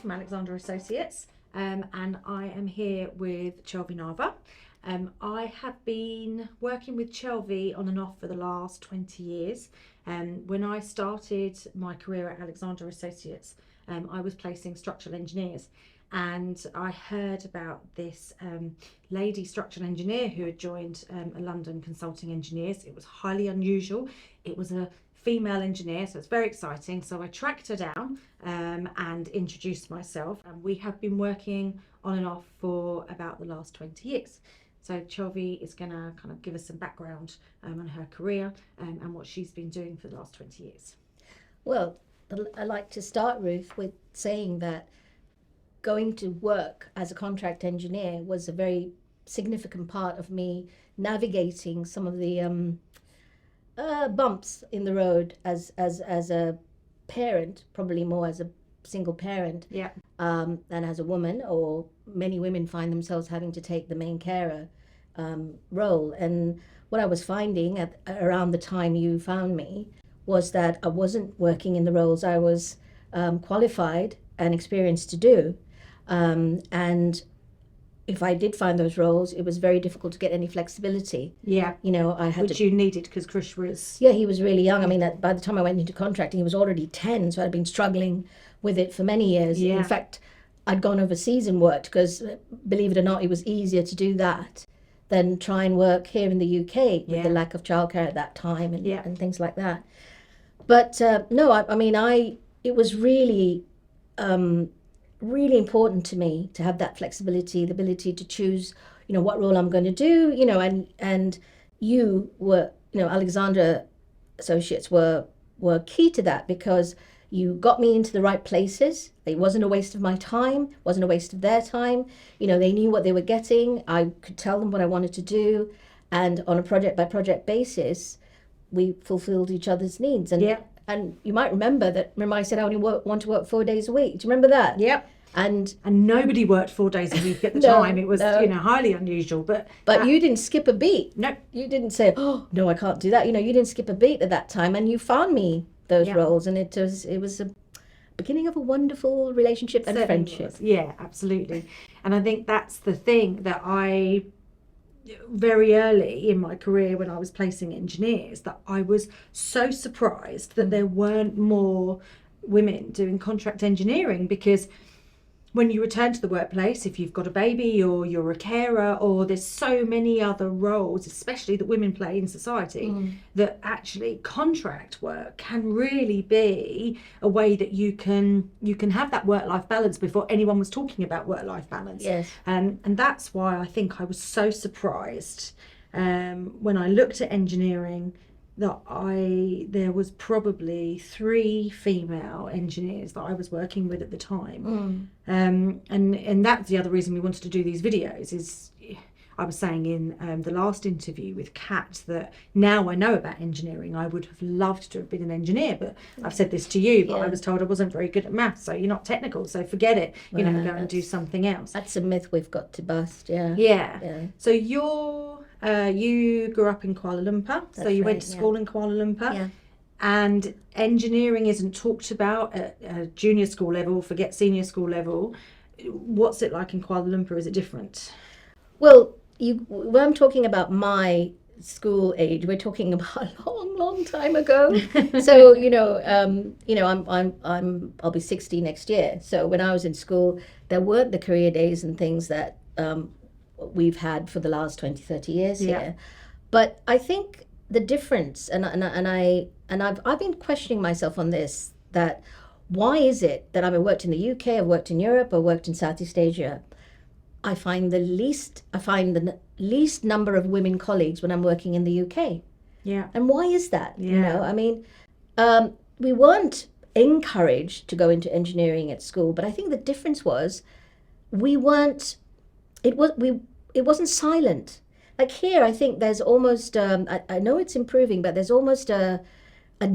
from Alexander Associates, and I am here with Chelvi Nava. I have been working with Chelvi on and off for the last 20 years. When I started my career at Alexander Associates, I was placing structural engineers, and I heard about this lady structural engineer who had joined a London consulting engineers. It was highly unusual. It was a female engineer, so it's very exciting. So I tracked her down and introduced myself, and we have been working on and off for about the last 20 years. So Chelvi is going to kind of give us some background on her career and what she's been doing for the last 20 years. Well, I like to start, Ruth, with saying that going to work as a contract engineer was a very significant part of me navigating some of the bumps in the road as a parent, probably more as a single parent, than as a woman, or many women find themselves having to take the main carer role. And what I was finding around the time you found me was that I wasn't working in the roles I was qualified and experienced to do. And if I did find those roles, it was very difficult to get any flexibility. Yeah. You know, I had Which you needed because Krish was... Yeah, he was really young. I mean, by the time I went into contracting, he was already 10, so I'd been struggling with it for many years. Yeah. In fact, I'd gone overseas and worked because, believe it or not, it was easier to do that than try and work here in the UK with the lack of childcare at that time and things like that. But no, I mean, it was really... really important to me to have that flexibility, the ability to choose, you know, what role I'm going to do, you know, and you were, you know, Alexander Associates were key to that, because you got me into the right places. It wasn't a waste of my time, wasn't a waste of their time. You know, they knew what they were getting. I could tell them what I wanted to do, and on a project by project basis, we fulfilled each other's needs. And you might remember I said I only want to work 4 days a week. Do you remember that? Yep. And nobody worked 4 days a week at the time. It was, you know, highly unusual. But you didn't skip a beat. No. You didn't say, oh, no, I can't do that. You know, you didn't skip a beat at that time. And you found me those roles. And it was a beginning of a wonderful relationship and friendship. Yeah, absolutely. And I think that's the thing that I... very early in my career, when I was placing engineers, that I was so surprised that there weren't more women doing contract engineering, because when you return to the workplace, if you've got a baby or you're a carer, or there's so many other roles, especially that women play in society, that actually contract work can really be a way that you can have that work-life balance before anyone was talking about work-life balance. Yes. And that's why I think I was so surprised when I looked at engineering that there was probably 3 female engineers that I was working with at the time. And that's the other reason we wanted to do these videos. Is I was saying in the last interview with Kat that now I know about engineering, I would have loved to have been an engineer, but I've said this to you, but I was told I wasn't very good at maths, so you're not technical, so forget it, you know, go and do something else. That's a myth we've got to bust. Yeah. So you grew up in Kuala Lumpur, so you went to school in Kuala Lumpur, and engineering isn't talked about at a junior school level, forget senior school level. What's it like in Kuala Lumpur? Is it different? Well, when I'm talking about my school age, we're talking about a long time ago. So I'll be 60 next year. So when I was in school, there weren't the career days and things that we've had for the last 20, 30 years here. But I think the difference, and I've been questioning myself on this, that why is it that I've worked in the UK, I've worked in Europe, I've worked in Southeast Asia, I find the least number of women colleagues when I'm working in the UK. Yeah. And why is that? Yeah. You know, I mean, we weren't encouraged to go into engineering at school, but I think the difference was it wasn't silent. Like here, I think there's almost, I know it's improving, but there's almost a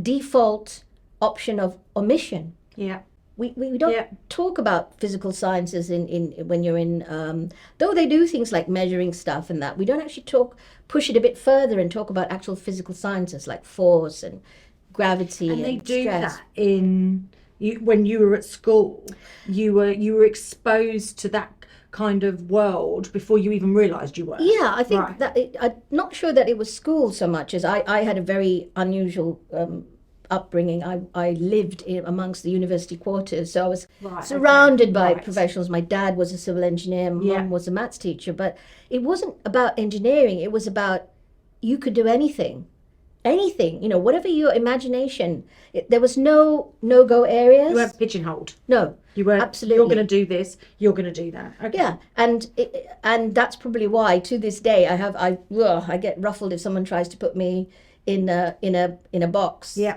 default option of omission. Yeah. We don't talk about physical sciences in when you're in, though they do things like measuring stuff and that. We don't actually push it a bit further and talk about actual physical sciences like force and gravity and they do stress. that in when you were at school, you were exposed to that kind of world before you even realised you were. Yeah, I think Right. that I'm not sure that it was school so much as I had a very unusual upbringing. I lived amongst the university quarters, so I was surrounded by professionals. My dad was a civil engineer, mum was a maths teacher, but it wasn't about engineering. It was about you could do anything. Anything, whatever your imagination. There was no-go areas. You weren't pigeonholed. No, you weren't. Absolutely. You're going to do this. You're going to do that. Okay. Yeah, and that's probably why to this day I get ruffled if someone tries to put me in a box. Yeah.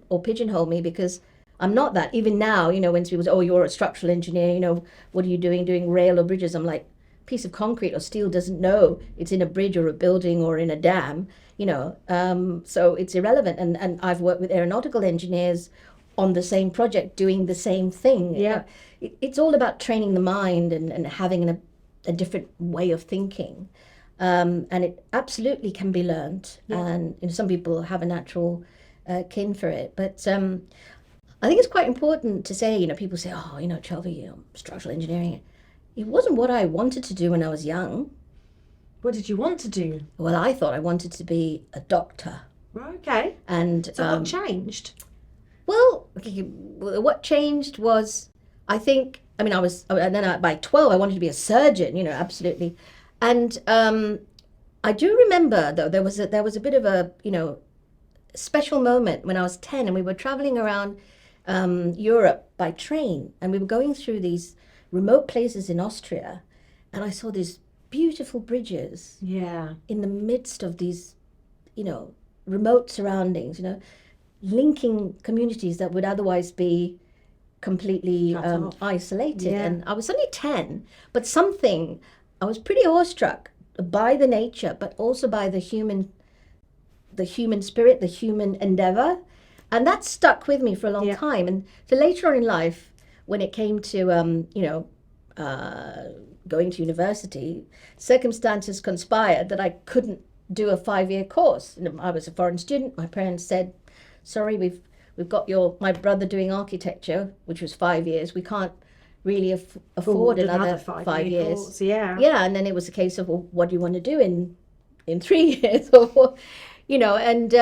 Or pigeonhole me, because I'm not that. Even now, when people say, "Oh, you're a structural engineer. What are you doing rail or bridges?" I'm like, piece of concrete or steel doesn't know it's in a bridge or a building or in a dam. So it's irrelevant. And I've worked with aeronautical engineers on the same project doing the same thing. Yeah. It's all about training the mind and having a different way of thinking. And it absolutely can be learned. Yeah. And some people have a natural kin for it. But I think it's quite important to say, people say, "Oh, Chelvi, structural engineering." It wasn't what I wanted to do when I was young. What did you want to do? Well, I thought I wanted to be a doctor. Okay. And so what changed? Well, what changed was, I think, and then by 12 I wanted to be a surgeon, absolutely. And I do remember, though, there was a bit of a, special moment when I was 10 and we were traveling around Europe by train, and we were going through these remote places in Austria, and I saw these beautiful bridges in the midst of these, remote surroundings, linking communities that would otherwise be completely isolated. Yeah. And I was only 10, but I was pretty awestruck by the nature, but also by the human spirit, the human endeavor. And that stuck with me for a long time. And so later on in life, when it came to, going to university, circumstances conspired that I couldn't do a 5-year course. I was a foreign student. My parents said, "Sorry, we've got my brother doing architecture, which was 5 years. We can't really afford another 5 years." Course, yeah. Yeah, and then it was a case of, well, what do you want to do in 3 years? And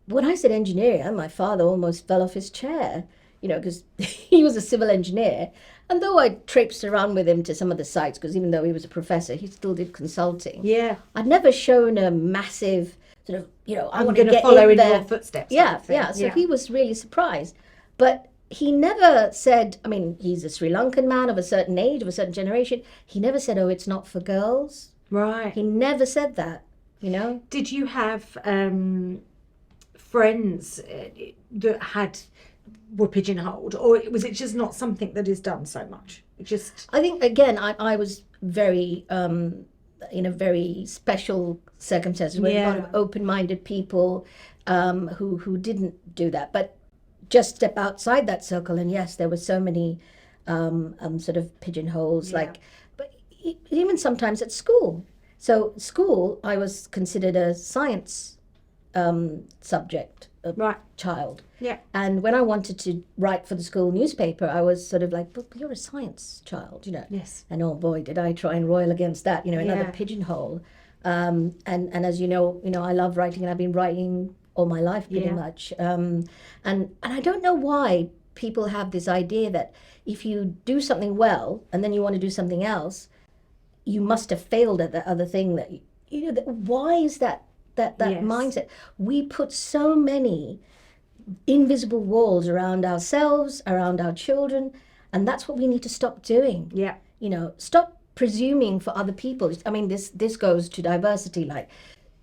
when I said engineering, my father almost fell off his chair, because he was a civil engineer. And though I traipsed around with him to some of the sites, because even though he was a professor, he still did consulting. Yeah. I'd never shown a massive sort of, I'm going to follow in your footsteps. Yeah. So he was really surprised. But he never said, he's a Sri Lankan man of a certain age, of a certain generation. He never said, "Oh, it's not for girls." Right. He never said that, Did you have friends that were pigeonholed, or was it just not something that is done so much? I think, again, I was very in a very special circumstances with a lot of open-minded people who didn't do that. But just step outside that circle, and yes, there were so many sort of pigeonholes. But even sometimes at school. So school, I was considered a science subject. Child. Yeah. And when I wanted to write for the school newspaper, I was sort of like, "But you're a science child, Yes. And oh boy, did I try and roil against that, another pigeonhole. And as you know, I love writing, and I've been writing all my life pretty much. And I don't know why people have this idea that if you do something well and then you want to do something else, you must have failed at that other thing. That why is that mindset? We put so many invisible walls around ourselves, around our children, and that's what we need to stop doing. Yeah. Stop presuming for other people. This goes to diversity. Like,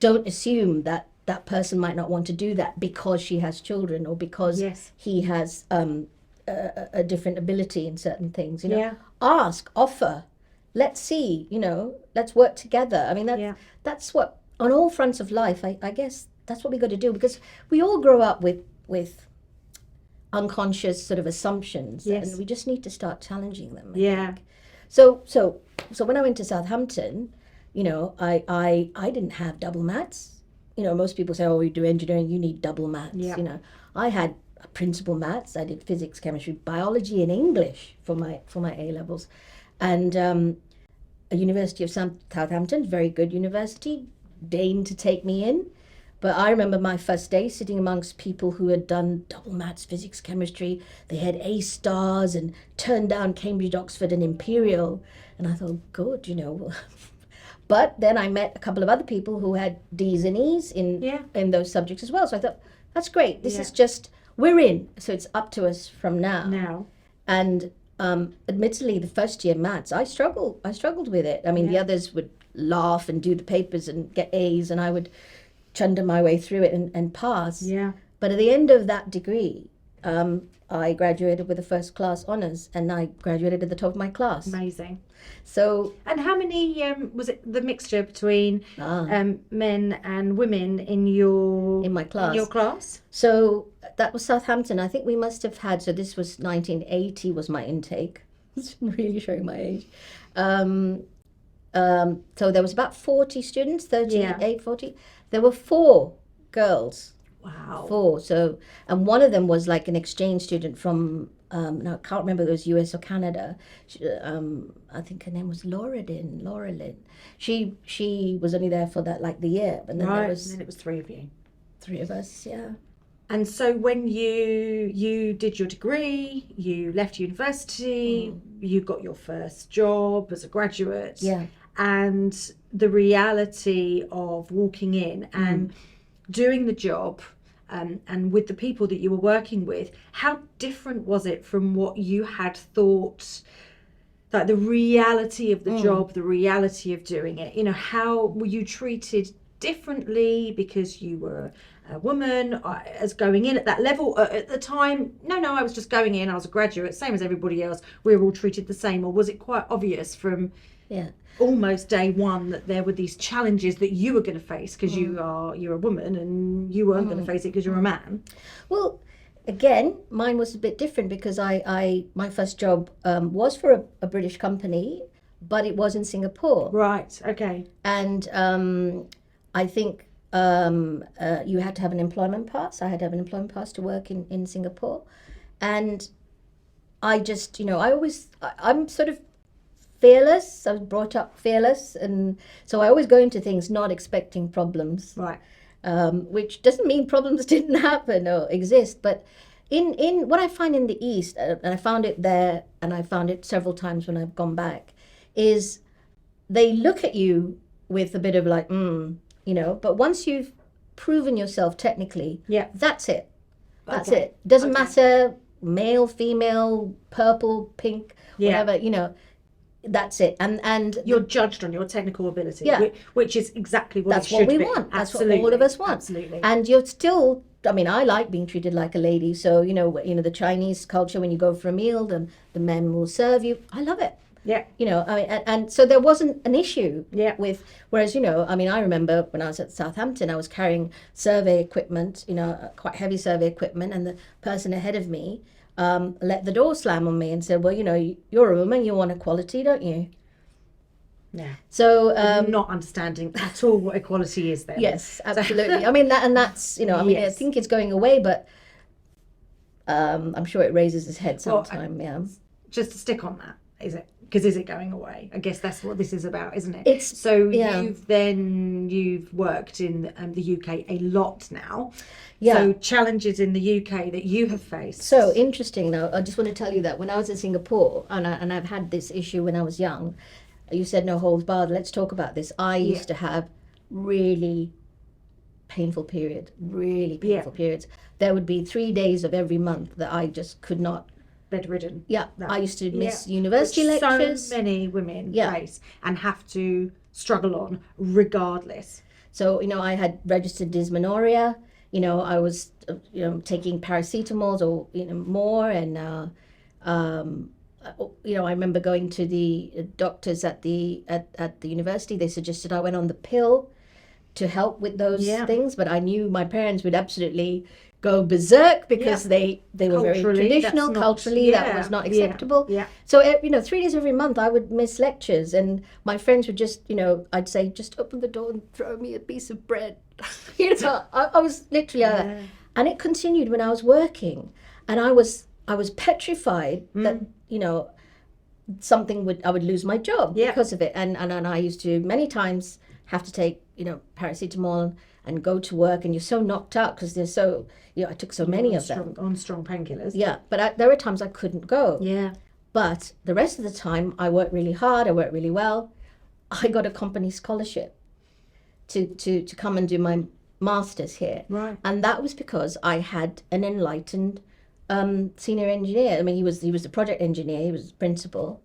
don't assume that person might not want to do that because she has children, or because he has a different ability in certain things. Ask, offer, let's see. Let's work together. That's what, on all fronts of life, I guess that's what we got to do, because we all grow up with unconscious sort of assumptions, and we just need to start challenging them. I think. So when I went to Southampton, I didn't have double maths. Most people say, "Oh, you do engineering, you need double maths." I principal maths. I did physics, chemistry, biology, and English for my A levels, and a University of Southampton, very good university, deigned to take me in. But I remember my first day sitting amongst people who had done double maths, physics, chemistry. They had A stars and turned down Cambridge, Oxford, and Imperial. And I thought, good, you know. But then I met a couple of other people who had D's and E's in those subjects as well. So I thought, that's great. This is just, we're in. So it's up to us from now. And admittedly, the first year maths, I struggled with it. I mean, the others would laugh and do the papers and get A's, and I would chunder my way through it and pass. But at the end of that degree, I graduated with a first class honours, and I graduated at the top of my class. Amazing. So, and how many was it the mixture between men and women in my class? In your class? So that was Southampton. I think we must have had. So this was 1980 was my intake. It's really showing my age. So there was about 40 students, 38, 40. There were 4 girls. Wow. 4. So, and one of them was like an exchange student from, now I can't remember if it was US or Canada. I think her name was Laura Lynn. She was only there for that, like the year. But then and then it was 3 of you. 3 of us, yeah. And so when you did your degree, you left university, you got your first job as a graduate. Yeah. And the reality of walking in and doing the job and with the people that you were working with, how different was it from what you had thought, like the reality of the job, the reality of doing it? You know, how were you treated differently because you were a woman as going in at that level at the time? No, I was just going in, I was a graduate, same as everybody else, we were all treated the same? Or was it quite obvious from almost day one that there were these challenges that you were going to face because you're a woman and you weren't going to face it because you're a man? Well, again, mine was a bit different because my first job was for a British company, but it was in Singapore. Right, okay. And I think you had to have an employment pass. I had to have an employment pass to work in Singapore. And I just, I'm sort of fearless. I was brought up fearless. And so I always go into things not expecting problems. Right. Which doesn't mean problems didn't happen or exist. But in what I find in the East, and I found it there, and I found it several times when I've gone back, is they look at you with a bit of like, but once you've proven yourself technically, that's it. That's it. Doesn't matter, male, female, purple, pink, whatever, that's it. And you're judged on your technical ability, which is exactly what that's it should what we be. want. That's Absolutely. what all of us want. Absolutely. And you're still, I mean, I like being treated like a lady. So, the Chinese culture, when you go for a meal, the men will serve you. I love it. Yeah. And so there wasn't an issue with, whereas, I remember when I was at Southampton, I was carrying survey equipment, quite heavy survey equipment, and the person ahead of me let the door slam on me and said, well, you're a woman, you want equality, don't you? Yeah. So not understanding at all what equality is there. Yes, absolutely. I mean, that's, I think it's going away, but I'm sure it raises its head sometime, Just to stick on that, is it? Because is it going away? I guess that's what this is about, isn't it? You've worked in the UK a lot now. Yeah. So challenges in the UK that you have faced. So interesting. Now, I just want to tell you that when I was in Singapore, and I've had this issue when I was young, you said no holds barred. Let's talk about this. I used to have really painful periods. There would be 3 days of every month that I just could not. Bedridden. Yeah, no. I used to miss university lectures. So many women face and have to struggle on regardless. So, I had registered dysmenorrhea. I was, taking paracetamols or more, and I remember going to the doctors at the university. They suggested I went on the pill to help with those things, but I knew my parents would absolutely go berserk because they were very traditional. Culturally, that was not acceptable. So 3 days every month I would miss lectures, and my friends would just, I'd say, just open the door and throw me a piece of bread. I was literally And it continued when I was working, and I was petrified that, you know, I would lose my job because of it. And I used to many times have to take, you know, paracetamol and go to work, and you're so knocked out because they're so, you know, I took so many of them. On strong painkillers. Yeah, but there were times I couldn't go. Yeah. But the rest of the time, I worked really hard, I worked really well. I got a company scholarship to come and do my master's here. Right. And that was because I had an enlightened senior engineer. I mean, he was the project engineer, he was principal.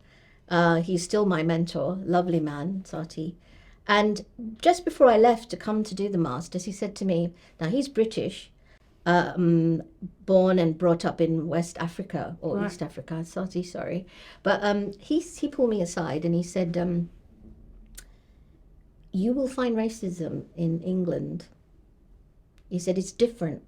He's still my mentor, lovely man, Sati. And just before I left to come to do the master's, he said to me, now he's British, born and brought up in West Africa, or East Africa, Sati, sorry. But he pulled me aside and he said, you will find racism in England. He said, it's different.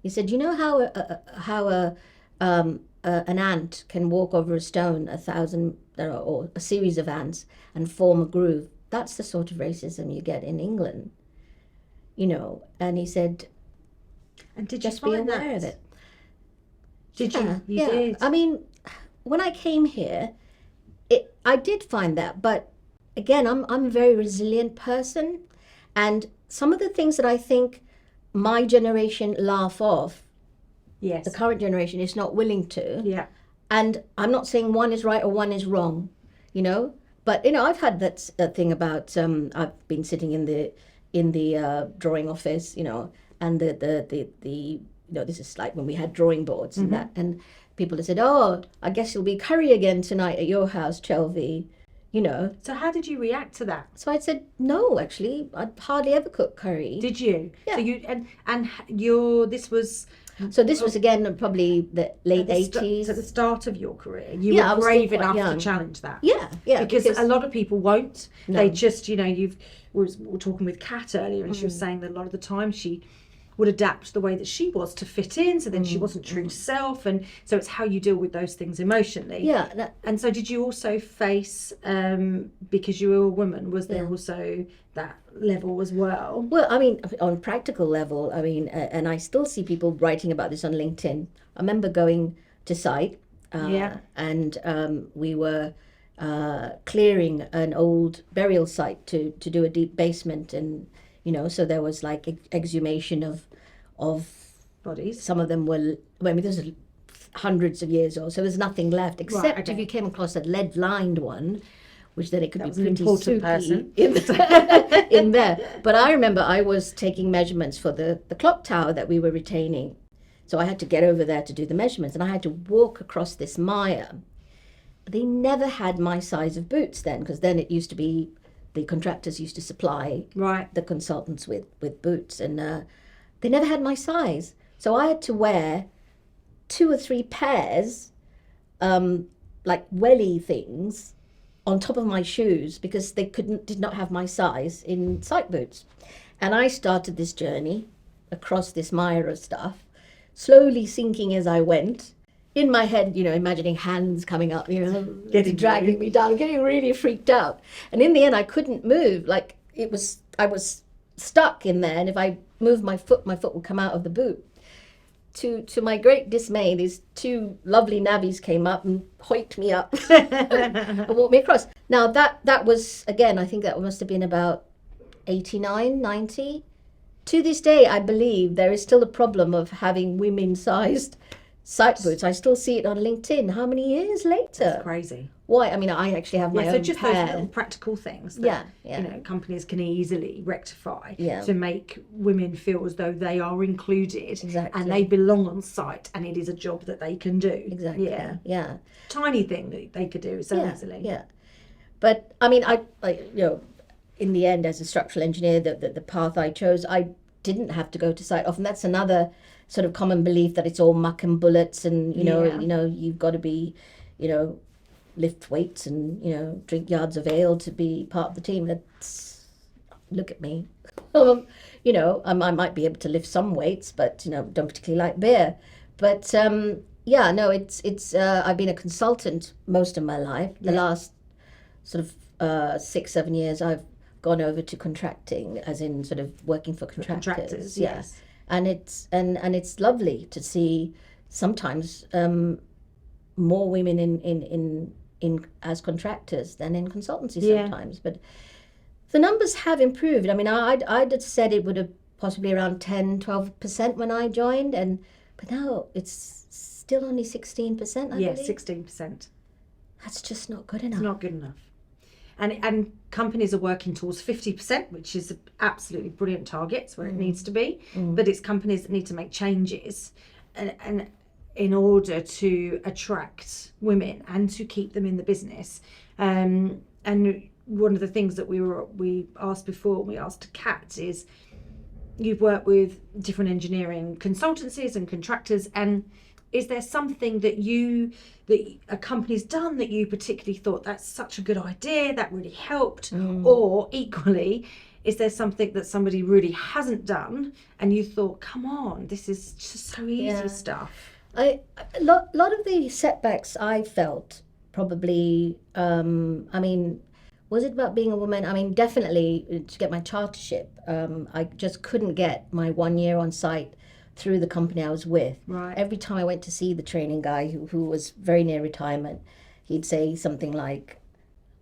He said, you know how an ant can walk over a stone 1,000 or a series of ants and form a groove? That's the sort of racism you get in England, you know. And he said, and did just you be find aware that? of it. Did you? You Yeah. did. I mean, when I came here, I did find that, but again, I'm a very resilient person, and some of the things that I think my generation laugh off, Yes. the current generation is not willing to. Yeah. And I'm not saying one is right or one is wrong, you know. But you know, I've had that thing about I've been sitting in the drawing office, you know, and the you know, this is like when we had drawing boards and that, and people have said, oh, I guess you'll be curry again tonight at your house, Chelvi, you know. So how did you react to that? So I said, no, actually, I'd hardly ever cook curry. Did you? Yeah. So you and your this was. So this was again probably the late 80s. At the start of your career, you Yeah, I were was brave still quite enough young. to challenge that. Yeah. Because a lot of people won't. No. They just, you know, we were talking with Kat earlier, and she was saying that a lot of the time she would adapt the way that she was to fit in, so then she wasn't true to self, and so it's how you deal with those things emotionally. Yeah. And so did you also face, because you were a woman, was there also that level as well? Well, I mean, on a practical level, I mean, and I still see people writing about this on LinkedIn. I remember going to site, and we were clearing an old burial site to do a deep basement, and you know, so there was like exhumation of Bodies. Some of them were, I mean, this is hundreds of years old, so there's nothing left except if you came across a lead-lined one, which then it could be pretty important person in there. But I remember I was taking measurements for the clock tower that we were retaining. So I had to get over there to do the measurements, and I had to walk across this mire. They never had my size of boots then, because then it used to be the contractors used to supply the consultants with boots, and they never had my size. So I had to wear 2 or 3 pairs, like welly things, on top of my shoes, because they did not have my size in site boots. And I started this journey across this mire of stuff, slowly sinking as I went. In my head, you know, imagining hands coming up, you know, dragging me down, getting really freaked out. And in the end, I couldn't move. Like I was stuck in there, and if I moved my foot would come out of the boot. To my great dismay, these 2 lovely navvies came up and hoiked me up and walked me across. Now that was, again, I think that must have been about 89, 90. To this day, I believe there is still a problem of having women-sized site boots. I still see it on LinkedIn. How many years later? That's crazy. Why? I mean, I actually have my own so just pair. those little practical things that you know, companies can easily rectify to make women feel as though they are included and they belong on site, and it is a job that they can do. Exactly. Yeah. Tiny thing that they could do so easily. Yeah. But I mean, I you know, in the end, as a structural engineer, the path I chose, I didn't have to go to site often. That's another sort of common belief, that it's all muck and bullets, and you know, you've got to be, you know, lift weights and, you know, drink yards of ale to be part of the team. That's, look at me. You know, I might be able to lift some weights, but, you know, don't particularly like beer. But it's I've been a consultant most of my life. The last sort of 6-7 years, I've gone over to contracting, as in sort of working for contractors. Yes. and it's lovely to see sometimes more women in as contractors than in consultancy sometimes. But the numbers have improved. I mean, I'd have said it would have possibly around 10-12% when I joined, but now it's still only 16%, I believe. 16%. That's just not good enough. It's not good enough. And companies are working towards 50%, which is an absolutely brilliant target. It's where it needs to be. But it's companies that need to make changes and in order to attract women and to keep them in the business. And one of the things that we asked before, we asked Kat, is you've worked with different engineering consultancies and contractors, and is there something that a company's done that you particularly thought that's such a good idea, that really helped? Or equally, is there something that somebody really hasn't done and you thought, come on, this is just so easy stuff? A lot of the setbacks I felt probably, was it about being a woman? I mean, definitely to get my chartership, I just couldn't get my 1 year on site through the company I was with. Right. Every time I went to see the training guy who was very near retirement, he'd say something like,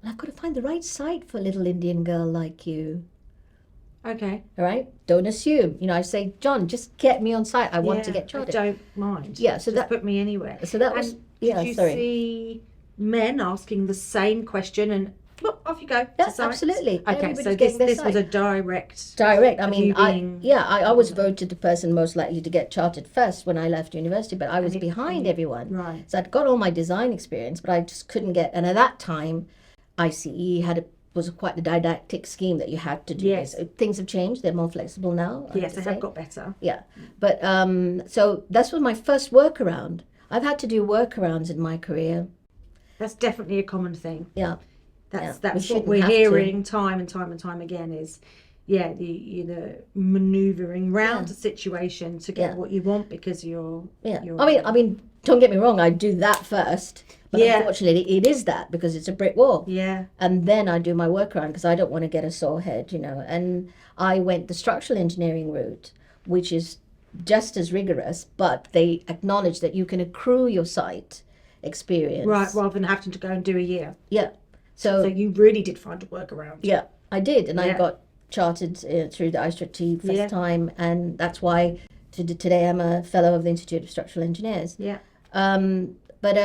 well, I've got to find the right site for a little Indian girl like you. Okay. All right. Don't assume. I say, John, just get me on site. I want to get chartered. I don't mind. Yeah. So just put me anywhere. So that was. Did you see men asking the same question and? Well, off you go. Yeah, absolutely. Okay, so this was a direct. I mean, I was voted the person most likely to get chartered first when I left university, but I was behind everyone. Right. So I'd got all my design experience, but I just couldn't get. And at that time, ICE was quite the didactic scheme that you had to do. Yes. Things have changed; they're more flexible now. Yes, they have got better. Yeah, but so that was my first workaround. I've had to do workarounds in my career. That's definitely a common thing. Yeah. That's what we're hearing time and time again is, the manoeuvring round a situation to get what you want because you're. I mean, don't get me wrong. I do that first, but unfortunately, it is that because it's a brick wall. Yeah. And then I do my workaround because I don't want to get a sore head, And I went the structural engineering route, which is just as rigorous, but they acknowledge that you can accrue your site experience. Right, rather than having to go and do a year. Yeah. So you really did find a workaround. Yeah, I did, and I got chartered through the ISTRT first time, and that's why today I'm a fellow of the Institute of Structural Engineers. Yeah. But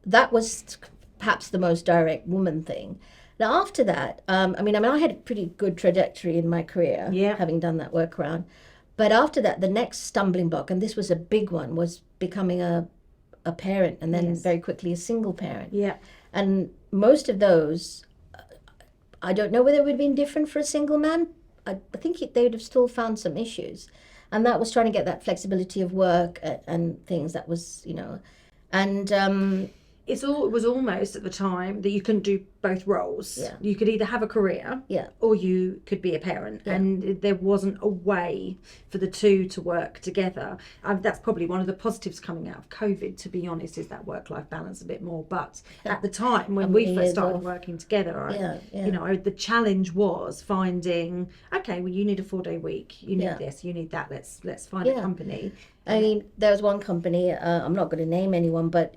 that was perhaps the most direct woman thing. Now after that, I had a pretty good trajectory in my career, having done that workaround. But after that, the next stumbling block, and this was a big one, was becoming a parent, and then very quickly a single parent. Yeah. And most of those, I don't know whether it would have been different for a single man. I think they would have still found some issues. And that was trying to get that flexibility of work and things that was, and it was almost at the time that you couldn't do both roles. Yeah. You could either have a career or you could be a parent. Yeah. And there wasn't a way for the two to work together. That's probably one of the positives coming out of COVID, to be honest, is that work-life balance a bit more. But at the time when we first started working together, the challenge was finding, okay, well, you need a 4-day week. You need this, you need that. Let's find a company. I mean, there was one company, I'm not going to name anyone, but,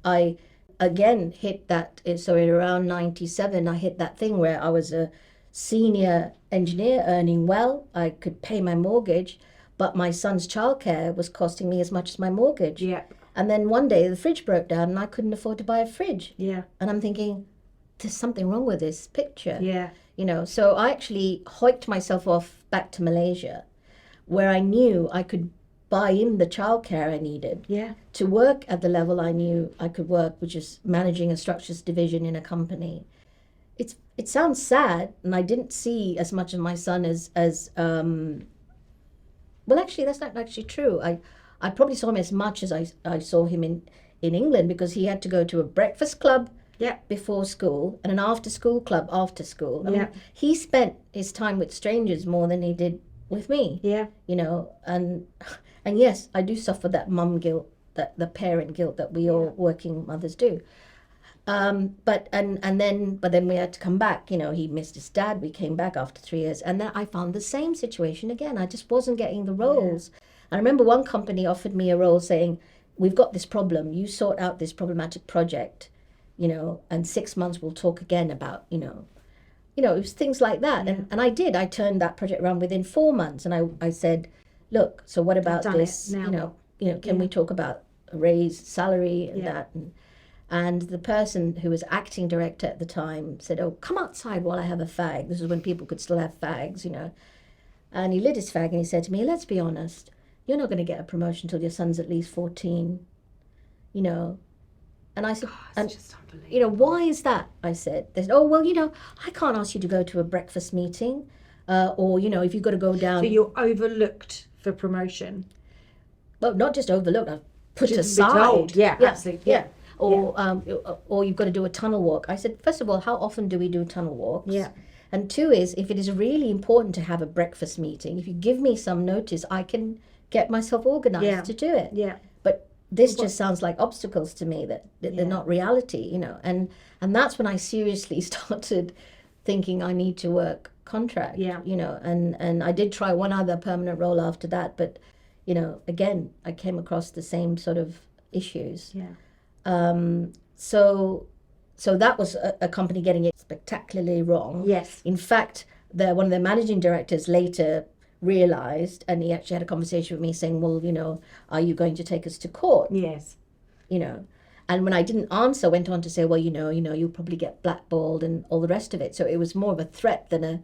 I again hit that, so in around 97, I hit that thing where I was a senior engineer earning well, I could pay my mortgage, but my son's childcare was costing me as much as my mortgage. Yeah. And then one day the fridge broke down and I couldn't afford to buy a fridge. Yeah. And I'm thinking, there's something wrong with this picture. Yeah. So I actually hiked myself off back to Malaysia, where I knew I could buy in the childcare I needed to work at the level I knew I could work, which is managing a structures division in a company. It sounds sad, and I didn't see as much of my son as well, actually that's not actually true. I probably saw him as much as I saw him in England, because he had to go to a breakfast club before school and an after school club after school. I mean, he spent his time with strangers more than he did with me. Yeah. And yes, I do suffer that mum guilt, that the parent guilt that we all working mothers do. But then we had to come back. He missed his dad. We came back after 3 years, and then I found the same situation again. I just wasn't getting the roles. I remember one company offered me a role saying, "We've got this problem. You sort out this problematic project, and 6 months we'll talk again about, it was things like that." And I did. I turned that project around within 4 months, and I said, "Look, so what about this? Can we talk about a raised salary and that?" And the person who was acting director at the time said, "Oh, come outside while I have a fag." This is when people could still have fags. And he lit his fag and he said to me, "Let's be honest, you're not going to get a promotion until your son's at least 14, And I said, it's just unbelievable. "Why is that?" I said. They said, "Oh, well, I can't ask you to go to a breakfast meeting, or, if you've got to go down." So you're overlooked for promotion? Well, not just overlooked, I've put Just aside. Yeah, absolutely. Yeah. Or you've got to do a tunnel walk. I said, first of all, how often do we do tunnel walks? Yeah. And two is, if it is really important to have a breakfast meeting, if you give me some notice, I can get myself organized to do it. Yeah. But this just sounds like obstacles to me that they're not reality, And that's when I seriously started thinking I need to work contract, and I did try one other permanent role after that, but, again, I came across the same sort of issues. Yeah. So that was a company getting it spectacularly wrong. Yes. In fact, one of the managing directors later realized, and he actually had a conversation with me saying, "Well, are you going to take us to court?" Yes. And when I didn't answer, went on to say, "Well, you'll probably get blackballed and all the rest of it." So it was more of a threat than a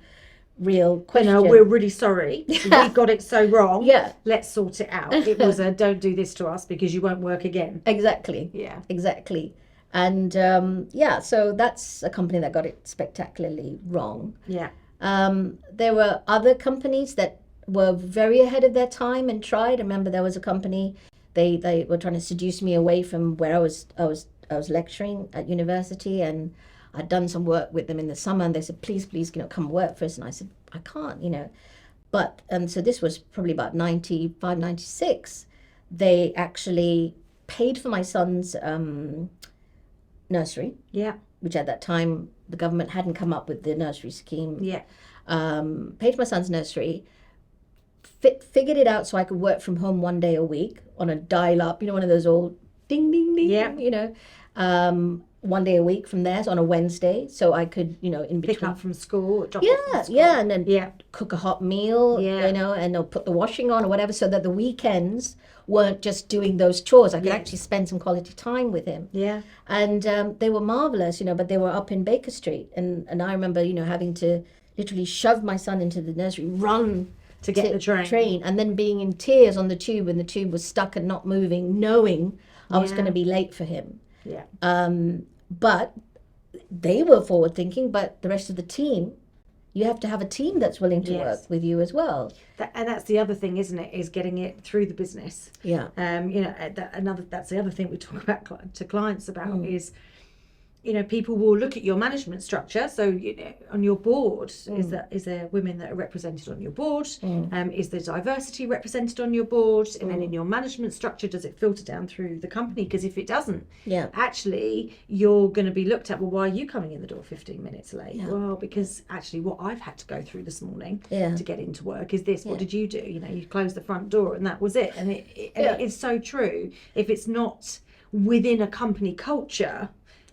real question. We're really sorry. We got it so wrong. Yeah. Let's sort it out. It was a "don't do this to us because you won't work again." Exactly. Yeah. Exactly. And so that's a company that got it spectacularly wrong. Yeah. There were other companies that were very ahead of their time and tried. I remember there was a company, they were trying to seduce me away from where I was lecturing at university, and I'd done some work with them in the summer, and they said, please, come work for us. And I said, I can't, But, so this was probably about 95, 96. They actually paid for my son's nursery. Yeah. Which at that time, the government hadn't come up with the nursery scheme. Yeah. Paid for my son's nursery, figured it out so I could work from home 1 day a week on a dial-up, one of those old ding, ding, ding, 1 day a week from there, so on a Wednesday, so I could, in between. Pick up from school, drop off from school. And then cook a hot meal, and I'll put the washing on or whatever, so that the weekends weren't just doing those chores. I could actually spend some quality time with him. Yeah. And they were marvelous, but they were up in Baker Street. And I remember, having to literally shove my son into the nursery, run to get the train, and then being in tears on the tube when the tube was stuck and not moving, knowing I was going to be late for him. Yeah. But they were forward thinking, but the rest of the team, you have to have a team that's willing to work with you as well. And that's the other thing, isn't it? Is getting it through the business. Yeah. That's the other thing we talk about to clients about is, people will look at your management structure. So, on your board, is there women that are represented on your board? Is there diversity represented on your board? And then in your management structure, does it filter down through the company? Because if it doesn't, actually, you're going to be looked at, well, why are you coming in the door 15 minutes late? Yeah. Well, because actually what I've had to go through this morning to get into work is this. What did you do? You closed the front door and that was it. And it is so true. If it's not within a company culture,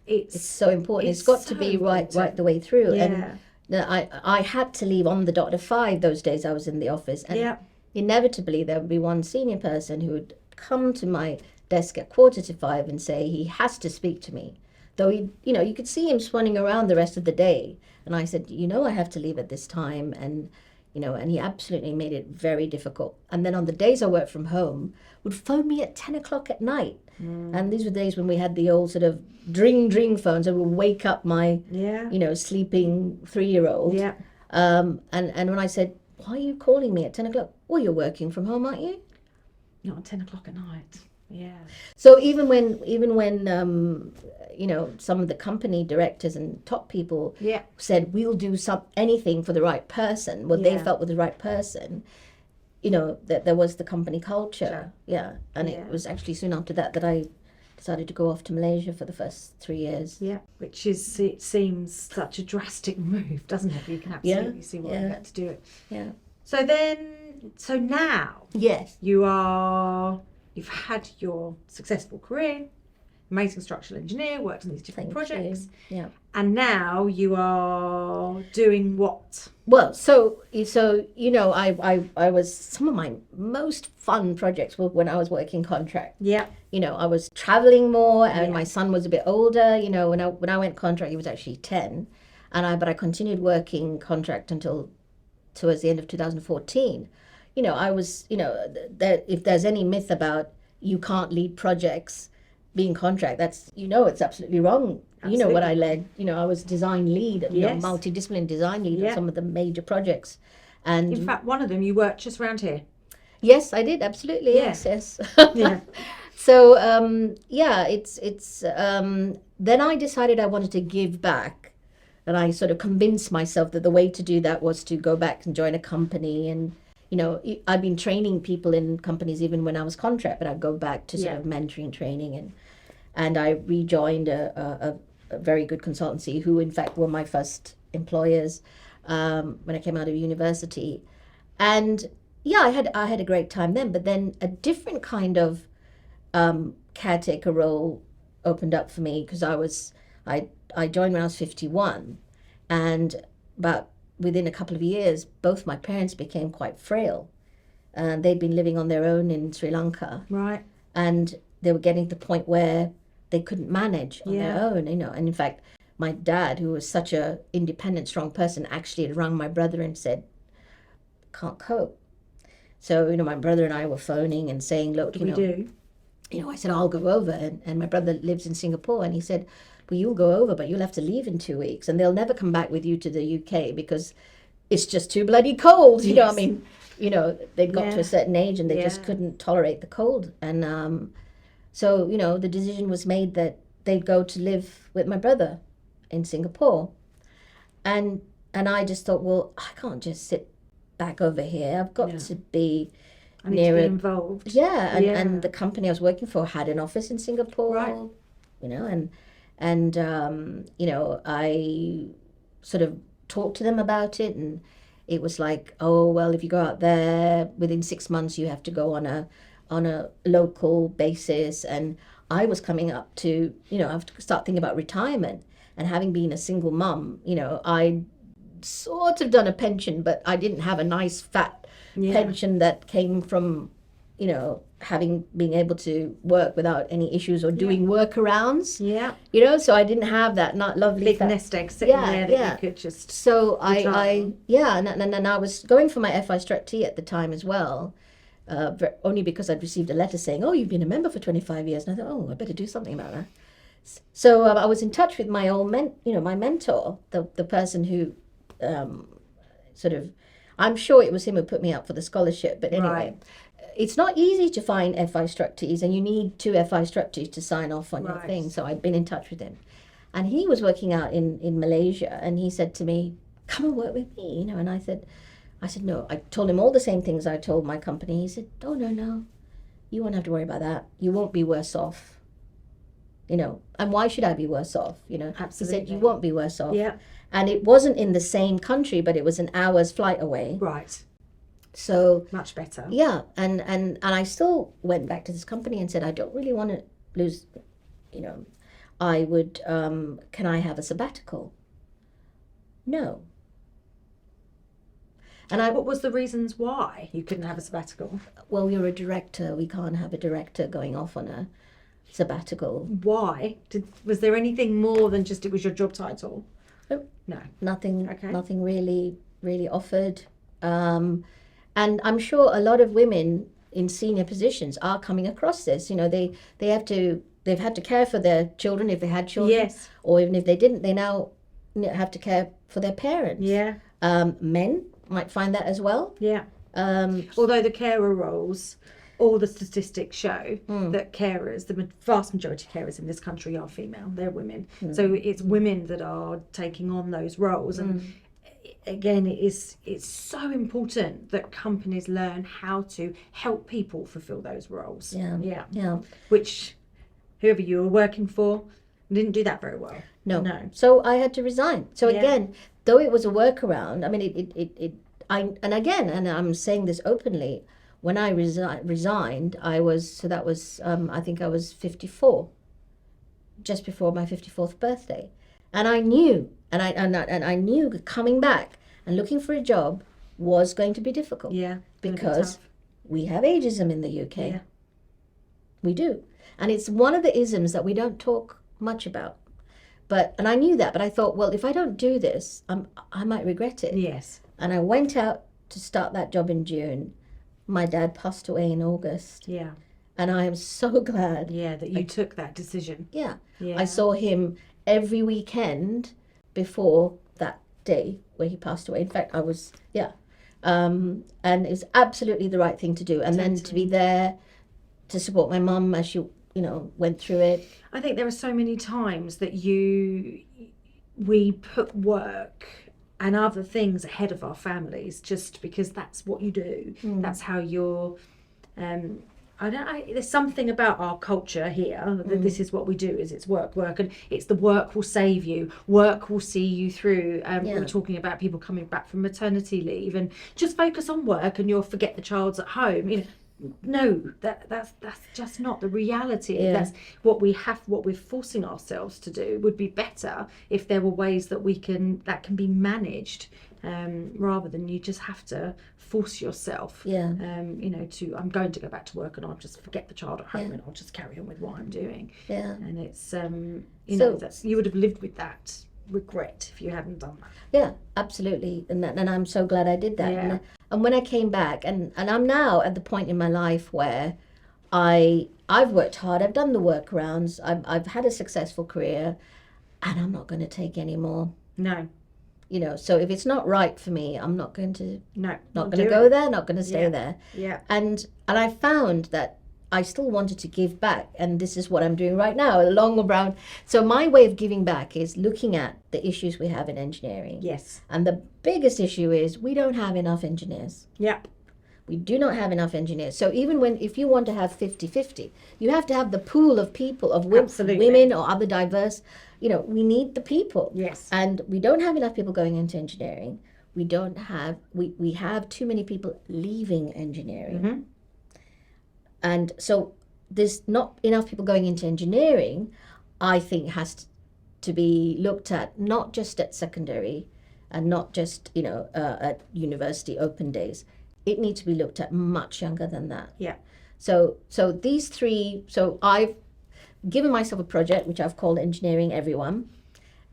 it's so important. It's got to be right the way through. Yeah. And I had to leave on the dot at 5 those days I was in the office. And inevitably there would be one senior person who would come to my desk at 4:45 and say he has to speak to me. Though you could see him swanning around the rest of the day. And I said, I have to leave at this time. And he absolutely made it very difficult. And then on the days I worked from home, would phone me at 10 o'clock at night. And these were days when we had the old sort of dring phones that would wake up my, sleeping 3-year-old. Yeah. And when I said, why are you calling me at 10 o'clock? Well, you're working from home, aren't you? Not at 10 o'clock at night. Yeah. So even when some of the company directors and top people said, we'll do anything for the right person, what they felt was the right person, that there was the company culture. Sure. Yeah. And it was actually soon after that I decided to go off to Malaysia for the first 3 years. Yeah, it seems such a drastic move, doesn't it? You can absolutely see why you had to do it. Yeah. So now, yes, you've had your successful career, amazing structural engineer, worked on these different projects. Yeah. And now you are doing what? Well, so I was, some of my most fun projects were when I was working contract. Yeah. I was traveling more, and my son was a bit older. When I went contract, he was actually 10, but I continued working contract until towards the end of 2014. I was, that if there's any myth about you can't lead projects being contract, that's, it's absolutely wrong. Absolutely. What I led, I was design lead, multidisciplinary design lead on some of the major projects. And in fact, one of them you worked just around here. Yes, I did. Absolutely. Yeah. Yes. Yeah. So, then I decided I wanted to give back. And I sort of convinced myself that the way to do that was to go back and join a company. And, I've been training people in companies even when I was contract, but I'd go back to sort of mentoring, training. And I rejoined a very good consultancy who, in fact, were my first employers when I came out of university. And I had a great time then. But then a different kind of caretaker role opened up for me, because I joined when I was 51, but within a couple of years, both my parents became quite frail, and they'd been living on their own in Sri Lanka. Right. And they were getting to the point where they couldn't manage on their own, And in fact, my dad, who was such a independent, strong person, actually had rung my brother and said, "Can't cope." So, my brother and I were phoning and saying, "Look, what do we do?" I said, "I'll go over." And my brother lives in Singapore, and he said, "Well, you'll go over, but you'll have to leave in 2 weeks, and they'll never come back with you to the UK because it's just too bloody cold." They'd got to a certain age and they just couldn't tolerate the cold. And so, the decision was made that they'd go to live with my brother in Singapore. And I just thought, well, I can't just sit back over here. I've got to be near involved. Yeah, and the company I was working for had an office in Singapore. Right. I sort of talked to them about it, and it was like, oh, well, if you go out there within 6 months, you have to go on a local basis. And I was coming up to, I have to start thinking about retirement. And having been a single mum, I sort of done a pension, but I didn't have a nice fat pension that came from, being able to work without any issues or doing workarounds. Yeah. So I didn't have that not lovely big nest egg sitting there that you could just. So and I was going for my FI Struct T at the time as well. Only because I'd received a letter saying, "Oh, you've been a member for 25 years." And I thought, "Oh, I better do something about that." So I was in touch with my old my mentor, the person who I'm sure it was him who put me up for the scholarship. But anyway, it's not easy to find FI Struct Ts, and you need 2 FI Struct Ts to sign off on your thing. So I'd been in touch with him. And he was working out in Malaysia, and he said to me, "Come and work with me," And I said, "No." I told him all the same things I told my company. He said, "Oh, no, you won't have to worry about that. You won't be worse off. And why should I be worse off?" Absolutely. He said, "You won't be worse off." Yeah. And it wasn't in the same country, but it was an hour's flight away. Right. So much better. Yeah. And I still went back to this company and said, "I don't really want to lose, I would, can I have a sabbatical?" No. And what was the reasons why you couldn't have a sabbatical? Well, you're a director. We can't have a director going off on a sabbatical. Why? Was there anything more than just it was your job title? No. Nothing. Okay. Nothing really offered. And I'm sure a lot of women in senior positions are coming across this. They've had to care for their children if they had children. Yes. Or even if they didn't, they now have to care for their parents. Yeah. Men might find that as well. Yeah. Although the carer roles, all the statistics show that carers, the vast majority of carers in this country are female. They're women. So it's women that are taking on those roles. And again, it's so important that companies learn how to help people fulfill those roles. Yeah. Which whoever you were working for didn't do that very well. No. So I had to resign. So again, though it was a workaround, I mean, and I'm saying this openly, when I resigned, that was, I think I was 54, just before my 54th birthday. And I knew, and I knew coming back and looking for a job was going to be difficult. Yeah. Because we have ageism in the UK. Yeah. We do. And it's one of the isms that we don't talk much about. And I knew that, but I thought, well, if I don't do this, I might regret it. Yes. And I went out to start that job in June. My dad passed away in August. Yeah. And I am so glad. Yeah, that you took that decision. Yeah. I saw him every weekend before that day where he passed away. In fact, I was, and it was absolutely the right thing to do. And then to be there to support my mum as she, went through it. I think there are so many times that we put work and other things ahead of our families just because that's what you do. That's how you're, there's something about our culture here that this is what we do, is it's work, and it's the work will save you, work will see you through. We're talking about people coming back from maternity leave and just focus on work and you'll forget the child's at home. No, that's just not the reality. That's what we're forcing ourselves to do. Would be better if there were ways that can be managed, rather than you just have to force yourself. I'm going to go back to work and I'll just forget the child at home and I'll just carry on with what I'm doing. And it's you would have lived with that regret if you hadn't done that. Yeah, absolutely. And I'm so glad I did that. And when I came back, and I'm now at the point in my life where I've worked hard, I've done the workarounds, I've had a successful career, and I'm not going to take any more. No. So if it's not right for me, I'm not going to. No. Not going to go there. Not going to stay there. Yeah. And I found that I still wanted to give back, and this is what I'm doing right now, along around. So my way of giving back is looking at the issues we have in engineering. Yes. And the biggest issue is we don't have enough engineers. Yeah. We do not have enough engineers. So even if you want to have 50-50, you have to have the pool of people, of women or other diverse, we need the people. Yes. And we don't have enough people going into engineering. We have too many people leaving engineering. Mm-hmm. And so there's not enough people going into engineering, I think, has to be looked at, not just at secondary and not just, at university open days. It needs to be looked at much younger than that. Yeah. So these three, so I've given myself a project which I've called Engineering Everyone.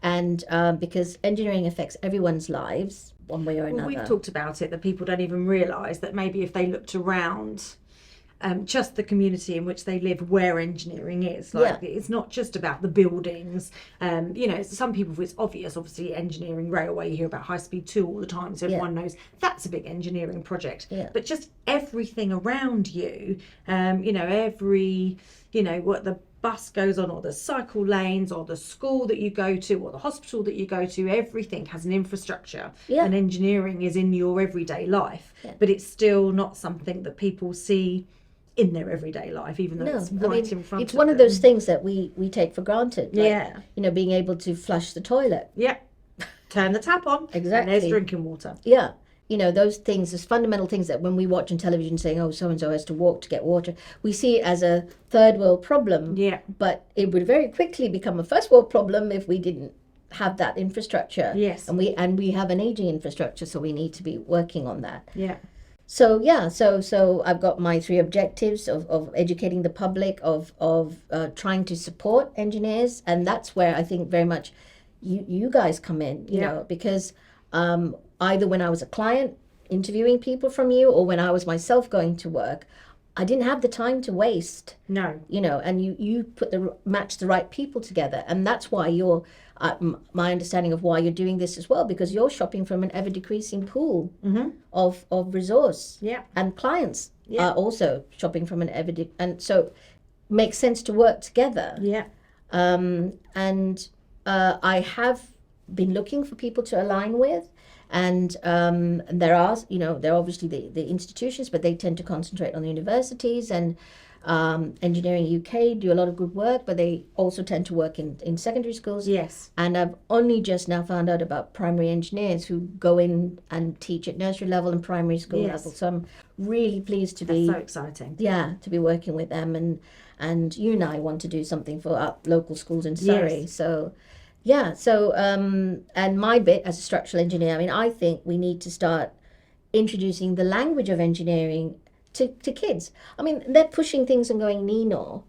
And because engineering affects everyone's lives one way or another. We've talked about it, that people don't even realise that maybe if they looked around just the community in which they live, where engineering is. It's not just about the buildings. Some people, it's obvious, obviously, engineering, railway, you hear about High Speed 2 all the time, so everyone knows that's a big engineering project. But just everything around you, what the bus goes on, or the cycle lanes, or the school that you go to, or the hospital that you go to, everything has an infrastructure. And engineering is in your everyday life. But it's still not something that people see in their everyday life, even though it's right in front of them. It's one of those things that we take for granted. Being able to flush the toilet. Yeah. Turn the tap on. Exactly. And there's drinking water. Yeah. Those things, those fundamental things that when we watch on television saying, oh, so-and-so has to walk to get water, we see it as a third world problem. Yeah. But it would very quickly become a first world problem if we didn't have that infrastructure. Yes. And we have an aging infrastructure, so we need to be working on that. Yeah. So so I've got my 3 objectives of educating the public, of trying to support engineers, and that's where I think very much you guys come in, because either when I was a client interviewing people from you, or when I was myself going to work, I didn't have the time to waste. No. And you match the right people together, and that's why you're my understanding of why you're doing this as well, because you're shopping from an ever decreasing pool of resource. And clients are also shopping from an and so makes sense to work together. And I have been looking for people to align with. And there are obviously the institutions, but they tend to concentrate on the universities. And Engineering UK do a lot of good work, but they also tend to work in secondary schools. Yes. And I've only just now found out about primary engineers who go in and teach at nursery level and primary school level. So I'm really pleased to be... That's so exciting. Yeah, to be working with them. And you and I want to do something for our local schools in Surrey. Yes. So, yeah. So, and my bit as a structural engineer, I mean, I think we need to start introducing the language of engineering to kids. I mean, they're pushing things and going Nino,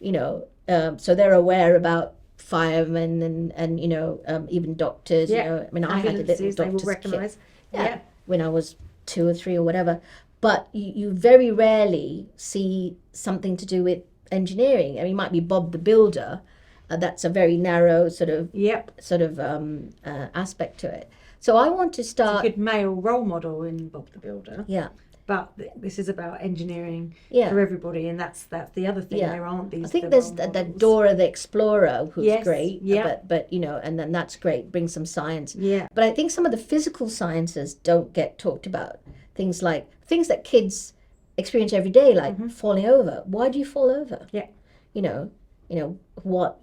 so they're aware about firemen and even doctors. I mean, I had a little doctor's kit. Yeah, when I was 2 or 3 or whatever. But you very rarely see something to do with engineering. I mean, it might be Bob the Builder. That's a very narrow sort of aspect to it. So I want to start... It's a good male role model in Bob the Builder. Yeah. But this is about engineering for everybody, and that's the other thing. There aren't these. I think there's that Dora the Explorer who's great. Yeah. But and then that's great. Bring some science. Yeah. But I think some of the physical sciences don't get talked about. Things that kids experience every day, like falling over. Why do you fall over? Yeah. What,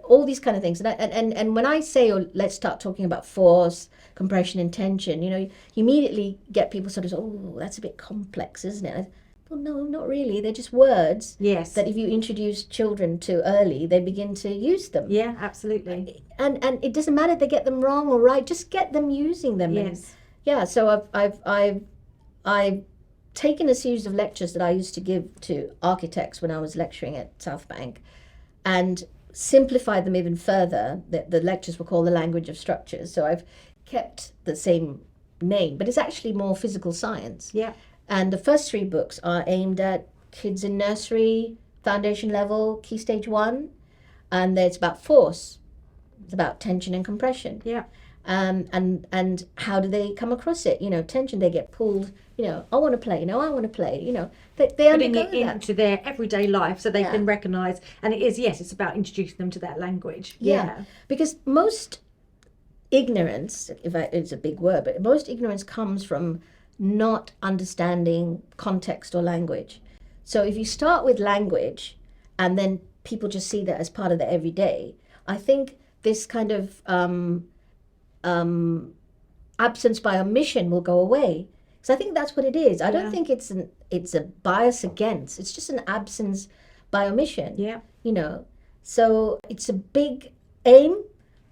all these kind of things. And when I say, let's start talking about force, compression, and tension, you immediately get people sort of, oh, that's a bit complex, isn't it? Well, no, not really. They're just words. Yes. That if you introduce children to early, they begin to use them. Yeah, absolutely. And it doesn't matter if they get them wrong or right. Just get them using them. Yes. And, so I've taken a series of lectures that I used to give to architects when I was lecturing at South Bank, and simplified them even further. The lectures were called The Language of Structures. So I've kept the same name, but it's actually more physical science. Yeah. And the first 3 books are aimed at kids in nursery, foundation level, Key Stage 1. And it's about force. It's about tension and compression. Yeah. And how do they come across it? Tension, they get pulled, I want to play, I want to play, they putting it into their everyday life so they can recognise. And it is, it's about introducing them to that language. Yeah. Because most ignorance, it's a big word, but most ignorance comes from not understanding context or language. So if you start with language and then people just see that as part of their everyday, I think this kind of absence by omission will go away. Because I think that's what it is. I don't think it's a bias against. It's just an absence by omission. Yeah. So it's a big aim,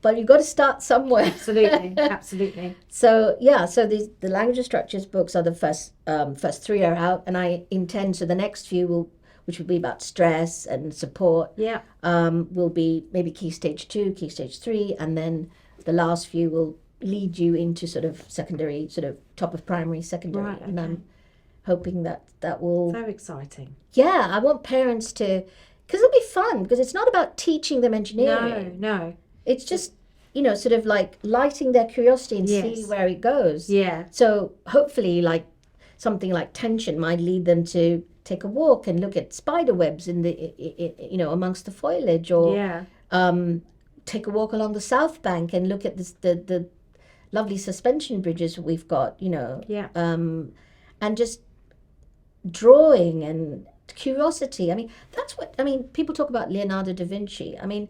but you've got to start somewhere. Absolutely, absolutely. So the language of structures books are the first 3 are out, and I intend the next few which will be about stress and support. Yeah. Will be maybe Key Stage 2, Key Stage 3, and then the last few will lead you into sort of secondary, sort of top of primary, secondary. Right, okay. And I'm hoping that will... So exciting. Yeah, I want parents to... Because it'll be fun, because it's not about teaching them engineering. No. It's just, sort of like lighting their curiosity and see where it goes. Yeah. So hopefully like something like tension might lead them to take a walk and look at spider webs in the, amongst the foliage, or take a walk along the South Bank and look at the lovely suspension bridges we've got, and just drawing and curiosity. I mean, people talk about Leonardo da Vinci. I mean,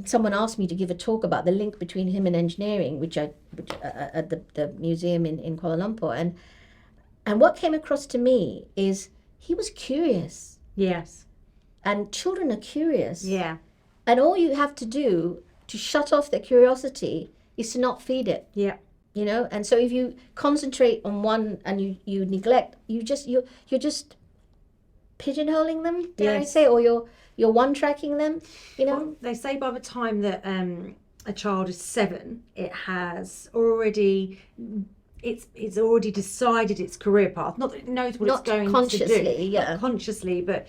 someone asked me to give a talk about the link between him and engineering, which at the museum in Kuala Lumpur, and what came across to me is he was curious. Yes. And children are curious. Yeah. And all you have to do to shut off their curiosity is to not feed it. Yeah. And so if you concentrate on one and you neglect, you're just pigeonholing them, dare I say, or you're one-tracking them, Well, they say by the time that a child is 7, it has already... It's already decided its career path. Not that it knows what it's going to do. Not consciously, but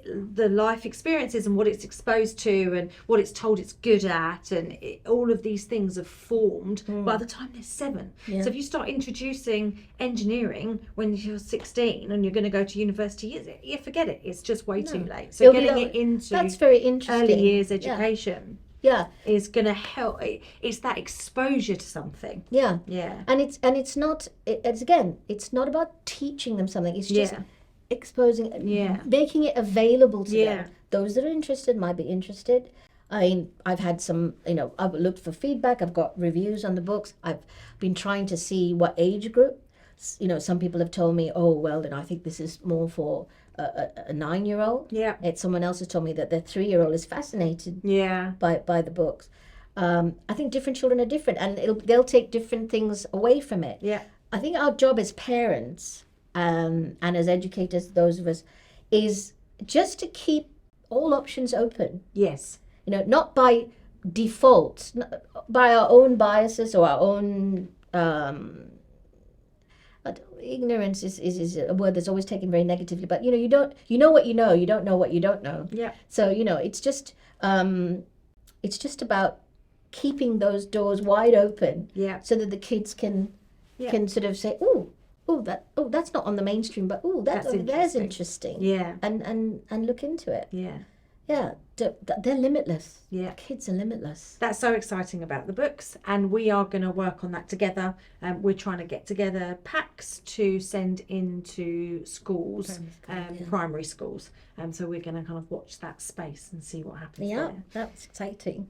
the life experiences and what it's exposed to and what it's told it's good at, and all of these things are formed by the time they're 7. Yeah. So if you start introducing engineering when you're 16 and you're going to go to university, you forget it. It's just way too late. So getting it into that's very interesting. Early years education. Yeah, is going to help. It's that exposure to something. Yeah. Yeah. And it's not. It's again. It's not about teaching them something. It's just exposing, making it available to them. Those that are interested might be interested. I mean, I've had some, I've looked for feedback. I've got reviews on the books. I've been trying to see what age group. Some people have told me, oh, well, I think this is more for a 9-year-old. Yeah. Someone else has told me that their 3-year-old is fascinated by the books. I think different children are different, and they'll take different things away from it. Yeah. I think our job as parents and as educators, those of us, is just to keep all options open. Yes. Not by default, by our own biases or our own ignorance is a word that's always taken very negatively. But you know what you know. You don't know what you don't know. Yeah. So it's just about keeping those doors wide open. Yeah. So that the kids can sort of say, that's not on the mainstream, but that's interesting. Yeah. And look into it. Yeah. Yeah, they're limitless. Yeah. Kids are limitless. That's so exciting about the books, and we are going to work on that together. We're trying to get together packs to send into schools, primary schools. So we're going to kind of watch that space and see what happens there. That's exciting.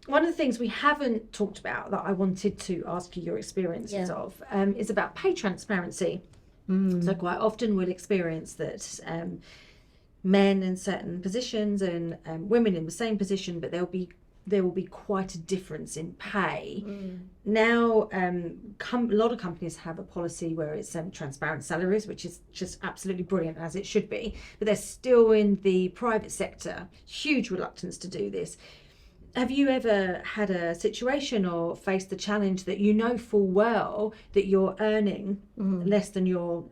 One of the things we haven't talked about that I wanted to ask you your experiences of is about pay transparency. So quite often we'll experience that men in certain positions and women in the same position, but there will be quite a difference in pay. Now, a lot of companies have a policy where it's transparent salaries, which is just absolutely brilliant, as it should be. But there's still, in the private sector, huge reluctance to do this. Have you ever had a situation or faced the challenge that full well that you're earning less than your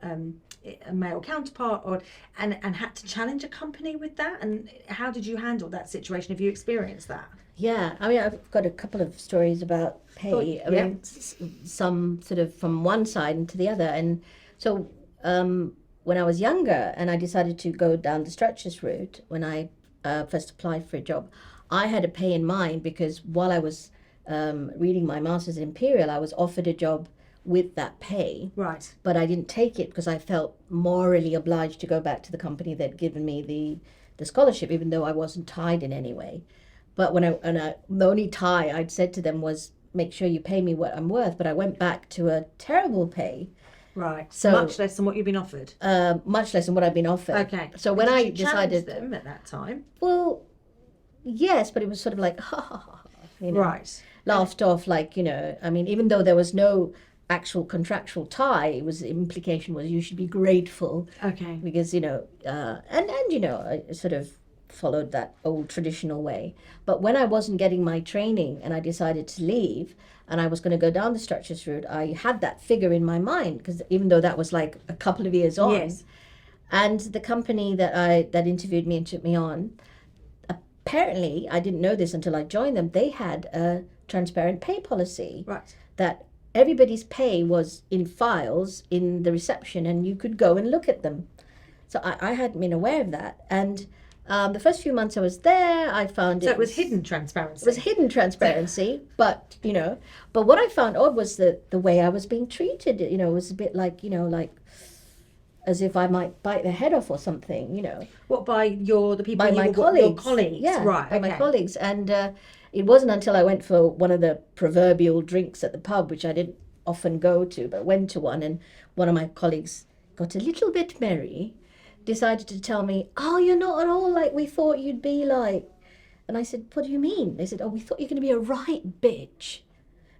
a male counterpart, and had to challenge a company with that? And how did you handle that situation? Have you experienced that? Yeah, I mean, I've got a couple of stories about pay. I mean, some sort of from one side and to the other. And so when I was younger and I decided to go down the structures route, when I first applied for a job, I had a pay in mind, because while I was reading my master's at Imperial, I was offered a job with that pay. Right. But I didn't take it because I felt morally obliged to go back to the company that had given me the scholarship, even though I wasn't tied in any way. But the only tie I'd said to them was, make sure you pay me what I'm worth. But I went back to a terrible pay. Right. So much less than what you've been offered. Much less than what I've been offered. Okay. So when I decided them at that time. Well, yes, but it was sort of like right. Laughed off, like, I mean, even though there was no actual contractual tie, the implication was you should be grateful. Okay. Because I sort of followed that old traditional way. But when I wasn't getting my training and I decided to leave and I was going to go down the structures route, I had that figure in my mind, because even though that was like a couple of years on. Yes. And the company that interviewed me and took me on, apparently, I didn't know this until I joined them, they had a transparent pay policy. Right. That everybody's pay was in files in the reception and you could go and look at them. So I hadn't been aware of that. And the first few months I was there, I found it was hidden transparency. It was hidden transparency, but what I found odd was the way I was being treated. It was a bit like, like as if I might bite their head off or something, What, by the people? By my colleagues. Your colleagues, yeah, right? By my colleagues, and it wasn't until I went for one of the proverbial drinks at the pub, which I didn't often go to, but went to one, and one of my colleagues got a little bit merry, decided to tell me, "Oh, you're not at all like we thought you'd be like." And I said, "What do you mean?" They said, "Oh, we thought you were going to be a right bitch."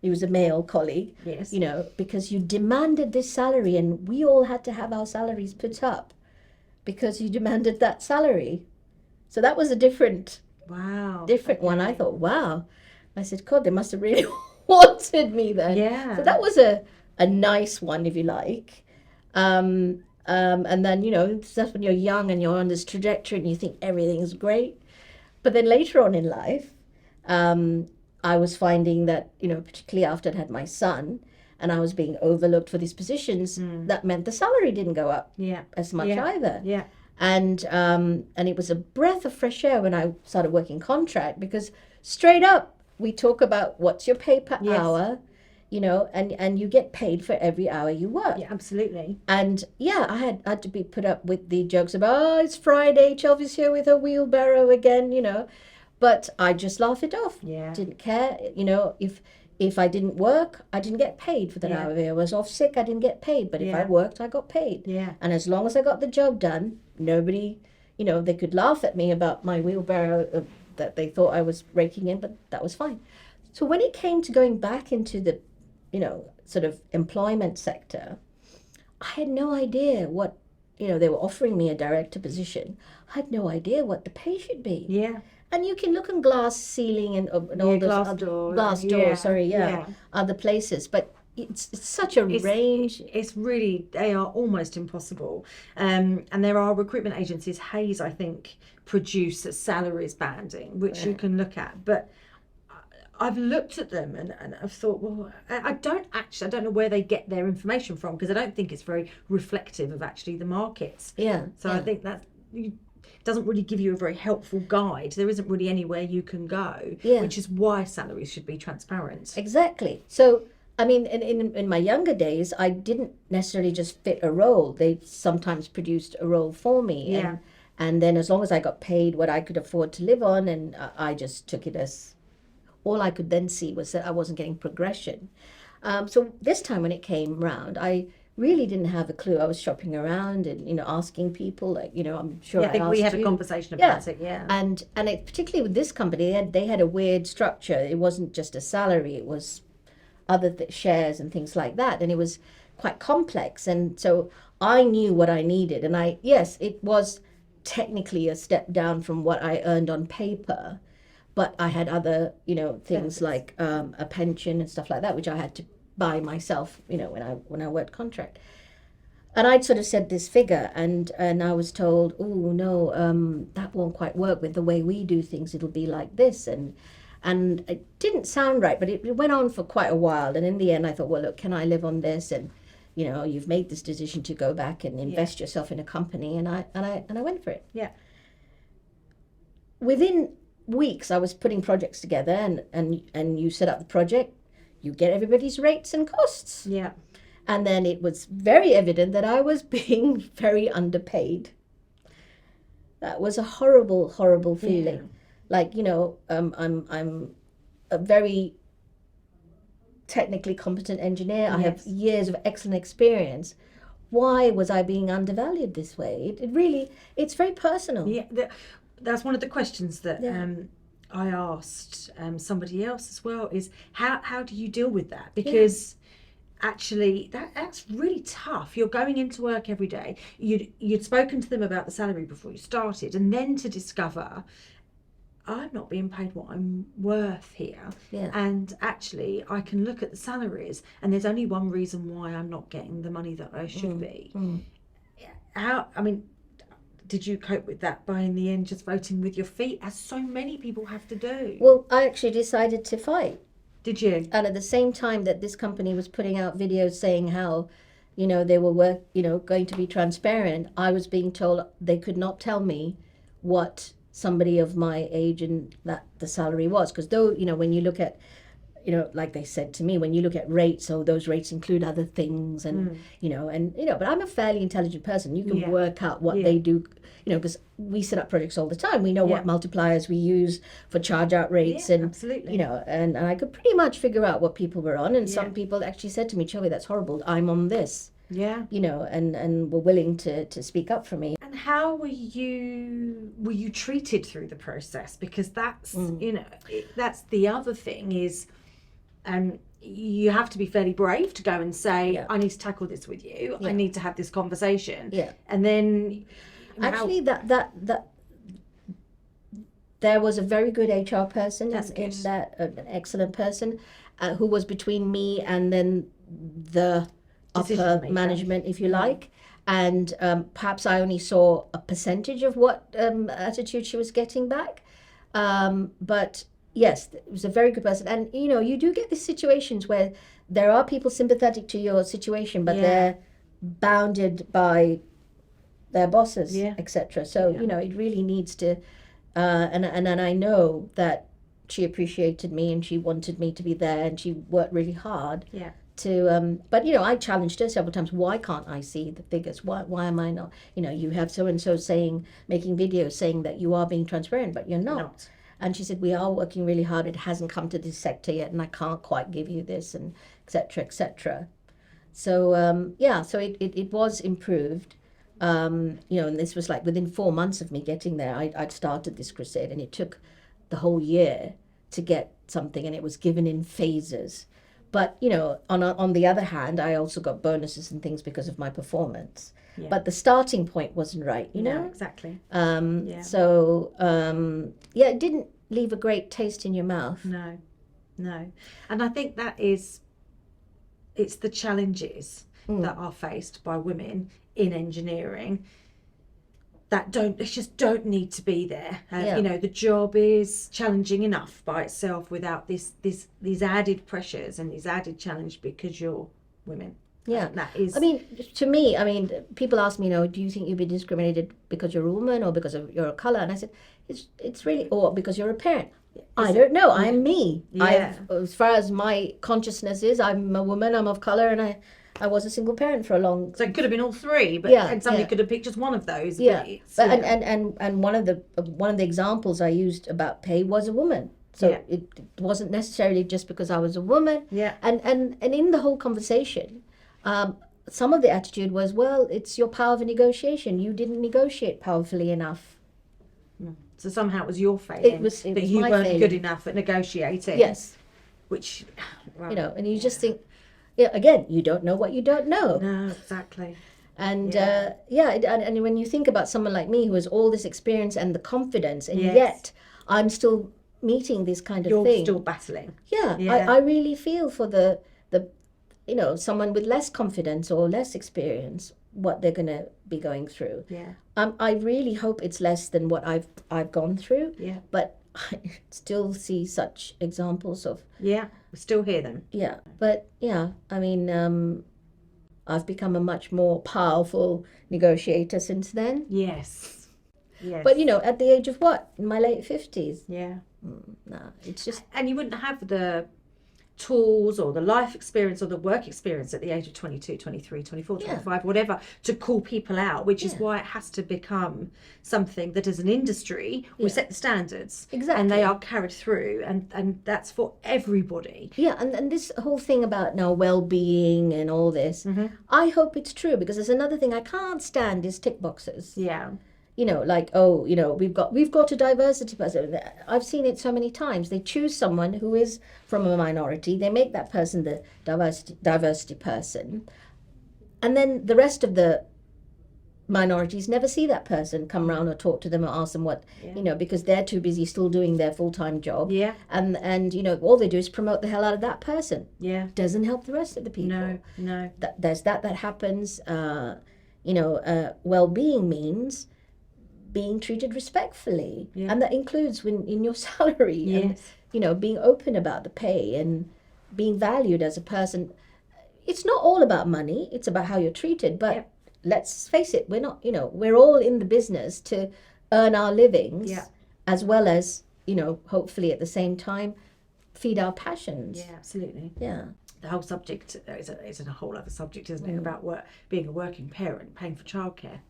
He was a male colleague. Yes. Because you demanded this salary and we all had to have our salaries put up because you demanded that salary. So that was a different one. I thought, wow. I said, God, they must have really wanted me then. Yeah. So that was a nice one, if you like. And then, that's when you're young and you're on this trajectory and you think everything's great. But then later on in life, I was finding that, particularly after I'd had my son and I was being overlooked for these positions, that meant the salary didn't go up as much either. Yeah. And it was a breath of fresh air when I started working contract, because straight up we talk about what's your pay per hour, you know, and you get paid for every hour you work. Yeah, absolutely. And yeah, I had to be put up with the jokes about, oh, it's Friday, Chelvi's here with her wheelbarrow again, you know. But I just laugh it off. Yeah. Didn't care, you know, if I didn't work, I didn't get paid for that hour. If I was off sick, I didn't get paid. But if I worked, I got paid. Yeah. And as long as I got the job done, nobody, you know, they could laugh at me about my wheelbarrow that they thought I was raking in, but that was fine. So when it came to going back into the, you know, sort of employment sector, I had no idea what, you know, they were offering me a director position. I had no idea what the pay should be. Yeah. And you can look on glass ceiling and all those glass door, other places, but it's such a range. It's really, they are almost impossible. And there are recruitment agencies, Hayes, I think, produce salaries banding, which you can look at. But I've looked at them and I've thought, well, I don't know where they get their information from, because I don't think it's very reflective of actually the markets. Yeah. So I think that doesn't really give you a very helpful guide. There isn't really anywhere you can go, which is why salaries should be transparent. Exactly. So, I mean, in my younger days, I didn't necessarily just fit a role. They sometimes produced a role for me. Yeah. And then as long as I got paid what I could afford to live on, and I just took it as, all I could then see was that I wasn't getting progression. So this time when it came round, I really didn't have a clue. I was shopping around and, you know, asking people, like, you know, I'm sure I think we had a conversation about it. And it, particularly with this company, they had a weird structure. It wasn't just a salary, it was other shares and things like that, and it was quite complex. And so I knew what I needed, and it was technically a step down from what I earned on paper, but I had other, you know, things like a pension and stuff like that, which I had to buy myself, you know, when I worked contract. And I'd sort of said this figure, and I was told, oh no, that won't quite work with the way we do things. It'll be like this, and it didn't sound right, but it went on for quite a while. And in the end, I thought, well, look, can I live on this? And you know, you've made this decision to go back and invest yourself in a company, and I went for it. Yeah. Within weeks, I was putting projects together, and you set up the project, you get everybody's rates and costs. Yeah. And then it was very evident that I was being very underpaid. That was a horrible, horrible feeling. Yeah. Like, you know, I'm a very technically competent engineer. Yes. I have years of excellent experience. Why was I being undervalued this way? It really, it's very personal. Yeah, that's one of the questions that I asked somebody else as well, is how do you deal with that? Because actually that's really tough. You're going into work every day. You'd spoken to them about the salary before you started, and then to discover, I'm not being paid what I'm worth here. Yeah. And actually I can look at the salaries, and there's only one reason why I'm not getting the money that I should be. Did you cope with that by in the end just voting with your feet, as so many people have to do? Well, I actually decided to fight. Did you? And at the same time that this company was putting out videos saying how, you know, they were going to be transparent, I was being told they could not tell me what somebody of my age and that the salary was. Because though, you know, when you look at, you know, like they said to me, when you look at rates, those rates include other things, and but I'm a fairly intelligent person. You can work out what they do, you know, because we set up projects all the time. We know what multipliers we use for charge out rates, and absolutely, you know, and I could pretty much figure out what people were on. And some people actually said to me, Chelvi, that's horrible, I'm on this. Yeah. You know, and were willing to speak up for me. And how were you treated through the process? Because that's you know, that's the other thing is, you have to be fairly brave to go and say, I need to tackle this with you. I need to have this conversation. Yeah. And then actually that there was a very good HR person in that, an excellent person, who was between me and then the upper management, if you like. And perhaps I only saw a percentage of what attitude she was getting back. But yes, it was a very good person. And, you know, you do get these situations where there are people sympathetic to your situation, but they're bounded by their bosses, etc. So, you know, it really needs to, and I know that she appreciated me and she wanted me to be there, and she worked really hard. Yeah. To but I challenged her several times. Why can't I see the figures? Why am I not? You have so and so making videos saying that you are being transparent, but you're not. And she said, we are working really hard. It hasn't come to this sector yet, and I can't quite give you this, and etc. etc. So so it was improved. And this was like within 4 months of me getting there, I'd started this crusade, and it took the whole year to get something, and it was given in phases. But, on the other hand, I also got bonuses and things because of my performance. Yeah. But the starting point wasn't right, No, exactly. So, it didn't leave a great taste in your mouth. No. And I think it's the challenges that are faced by women in engineering that just don't need to be there. The job is challenging enough by itself without these added pressures and these added challenge because you're women. Yeah, that is. To me, people ask me, do you think you've been discriminated because you're a woman or because of you're a color? And I said, it's really, or because you're a parent. I don't know. I'm me. Yeah. As far as my consciousness is, I'm a woman. I'm of color, and I was a single parent for a long. So it could have been all three, and somebody could have picked just one of those. Yeah, and one of the examples I used about pay was a woman. So it wasn't necessarily just because I was a woman. Yeah. And in the whole conversation, some of the attitude was, well, it's your power of negotiation. You didn't negotiate powerfully enough. So somehow it was your failing. It was that you weren't failing. Good enough at negotiating. Yes. Which, and you just think, again, you don't know what you don't know. No, exactly. And and when you think about someone like me who has all this experience and the confidence, and yet I'm still meeting this kind of thing. You're still battling. Yeah. I really feel for the someone with less confidence or less experience, what they're going to be going through. Yeah. I really hope it's less than what I've gone through. Yeah. But I still see such examples of. Yeah, we still hear them. Yeah, but I've become a much more powerful negotiator since then. Yes. But at the age of what? In my late 50s. Yeah. No, it's just. And you wouldn't have the tools or the life experience or the work experience at the age of 22, 23, 24, 25, whatever, to call people out, which is why it has to become something that as an industry, we set the standards. Exactly. And they are carried through, and that's for everybody. Yeah, and this whole thing about now well-being and all this, I hope it's true, because there's another thing I can't stand is tick boxes. Yeah. We've got a diversity person. I've seen it so many times. They choose someone who is from a minority. They make that person the diversity person. And then the rest of the minorities never see that person come round or talk to them or ask them what, because they're too busy still doing their full-time job. Yeah. And all they do is promote the hell out of that person. Yeah. Doesn't help the rest of the people. No. There's that happens. Well-being means being treated respectfully, and that includes in your salary, and being open about the pay and being valued as a person. It's not all about money, it's about how you're treated, but let's face it, we're not, we're all in the business to earn our livings, as well as, hopefully at the same time feed our passions. Yeah, absolutely. Yeah. The whole subject is a whole other subject, isn't it, about being a working parent, paying for childcare.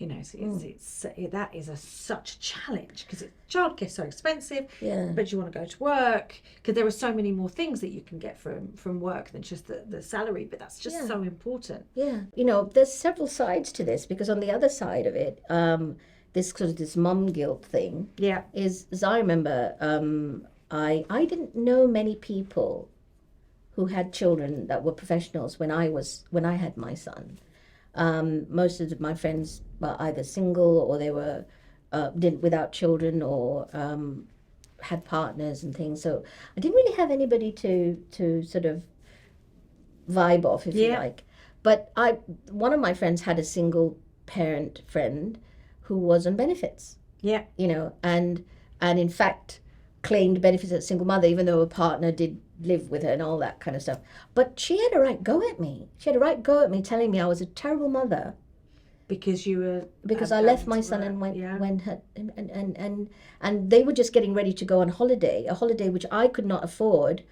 That is such a challenge, because childcare is so expensive. Yeah. But you want to go to work because there are so many more things that you can get from work than just the salary. But that's just so important. Yeah. There's several sides to this, because on the other side of it, this mum guilt thing. Yeah. Is, as I remember, I didn't know many people who had children that were professionals when I had my son. Most of my friends were either single, or they were without children, or had partners and things. So I didn't really have anybody to sort of vibe off, if you like. But one of my friends had a single parent friend who was on benefits. Yeah. And in fact claimed benefits as a single mother, even though a partner did live with her and all that kind of stuff. But she had a right go at me. Telling me I was a terrible mother Because you were because I left my son and and they were just getting ready to go on holiday, a holiday which I could not afford.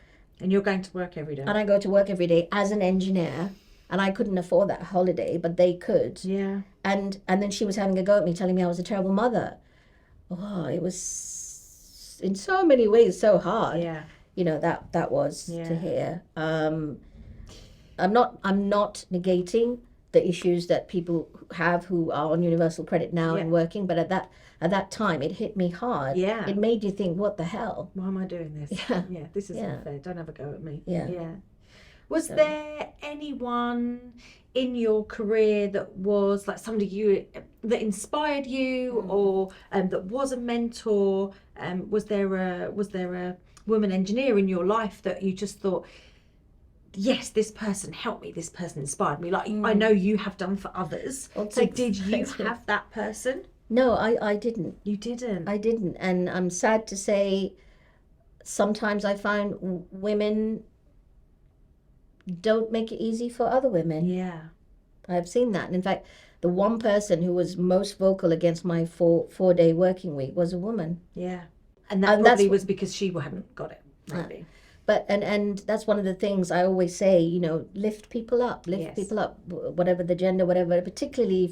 And you're going to work every day. And I go to work every day as an engineer, and I couldn't afford that holiday, but they could. Yeah. And then she was having a go at me, telling me I was a terrible mother. Oh, it was in so many ways so hard. Yeah. You know, that was to hear. I'm not negating the issues that people have who are on universal credit now and working, but at that time it hit me hard. Yeah. It made you think, what the hell? Why am I doing this? Yeah. This is unfair. Don't have a go at me. Yeah. Was there anyone in your career that was like somebody that inspired you, or that was a mentor? Was there a woman engineer in your life that you just thought, yes, this person helped me, this person inspired me, like I know you have done for others? Well, so did you have that person? No, I didn't. You didn't? I didn't. And I'm sad to say, sometimes I find women don't make it easy for other women. Yeah. I've seen that. And in fact, the one person who was most vocal against my four-day working week was a woman. Yeah. And that probably was because she hadn't got it, maybe. But and that's one of the things I always say, you know, lift people up, people up, whatever the gender, whatever, particularly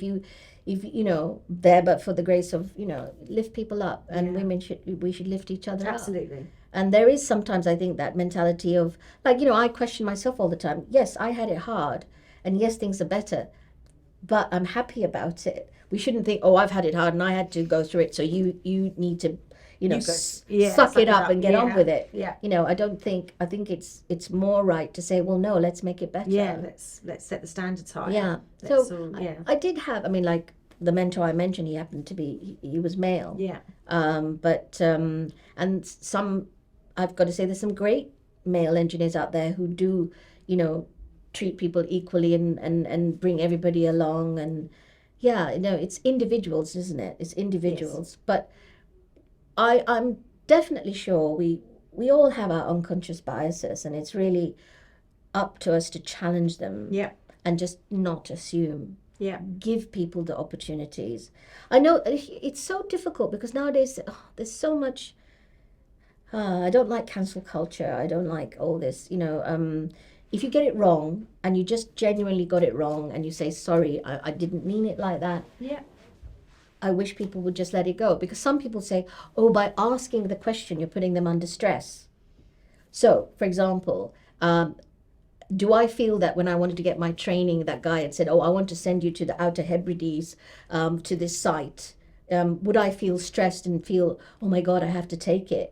if you know, there but for the grace of, you know, lift people up, and women we should lift each other up. Absolutely. And there is sometimes, I think, that mentality of, like, you know, I question myself all the time. Yes, I had it hard, and yes, things are better, but I'm happy about it. We shouldn't think, oh, I've had it hard and I had to go through it, so you need to, you know, suck it up and get on with it. Yeah. You know, I think it's more right to say, well, no, let's make it better. Yeah, let's set the standards high. Yeah. I did have, I mean, like the mentor I mentioned, he happened to be, he was male. Yeah. And some, I've got to say, there's some great male engineers out there who do, you know, treat people equally and bring everybody along. And yeah, you know, it's individuals, isn't it? It's individuals. Yes. But I'm definitely sure we all have our unconscious biases, and it's really up to us to challenge them. Yeah. And just not assume. Yeah. Give people the opportunities. I know it's so difficult because nowadays there's so much. I don't like cancel culture. I don't like all this, you know. If you get it wrong and you just genuinely got it wrong and you say, sorry, I didn't mean it like that. Yeah. I wish people would just let it go, because some people say, oh, by asking the question, you're putting them under stress. So, for example, do I feel that when I wanted to get my training, that guy had said, oh, I want to send you to the Outer Hebrides, to this site. Would I feel stressed and feel, oh my God, I have to take it?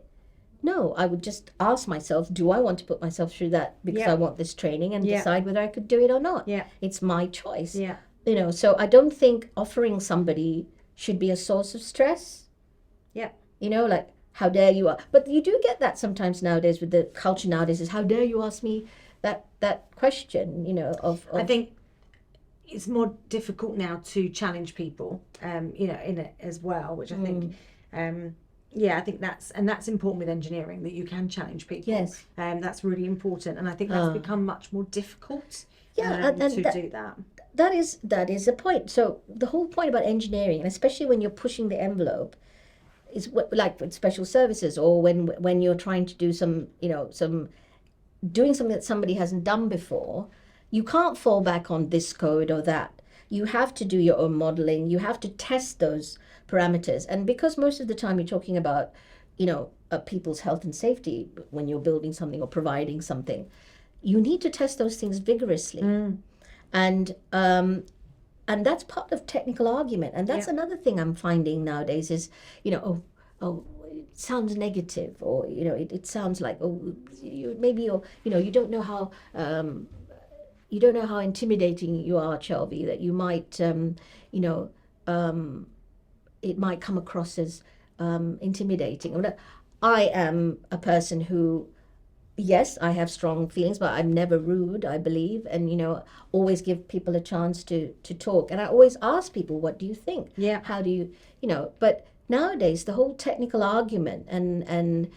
No, I would just ask myself, do I want to put myself through that because I want this training, and decide whether I could do it or not. Yeah. It's my choice. Yeah. You know, so I don't think offering somebody should be a source of stress. Yeah. You know, like, how dare you? But you do get that sometimes nowadays with the culture nowadays, is how dare you ask me that question, you know, of I think it's more difficult now to challenge people, you know, in it as well, which I think, I think that's important with engineering, that you can challenge people. Yes. That's really important, and I think that's become much more difficult. And to do that. That is a point. So the whole point about engineering, and especially when you're pushing the envelope, is like with special services, or when you're trying to do doing something that somebody hasn't done before, you can't fall back on this code or that. You have to do your own modeling. You have to test those parameters. And because most of the time you're talking about, you know, people's health and safety when you're building something or providing something, you need to test those things vigorously. And that's part of technical argument. And that's another thing I'm finding nowadays is, you know, oh, it sounds negative, or, you know, it sounds like, oh, you don't know how intimidating you are, Chelvi, that you might, it might come across as intimidating. I am a person who, yes, I have strong feelings, but I'm never rude, I believe, and, you know, always give people a chance to talk. And I always ask people, what do you think? Yeah. How do you, you know, but nowadays the whole technical argument and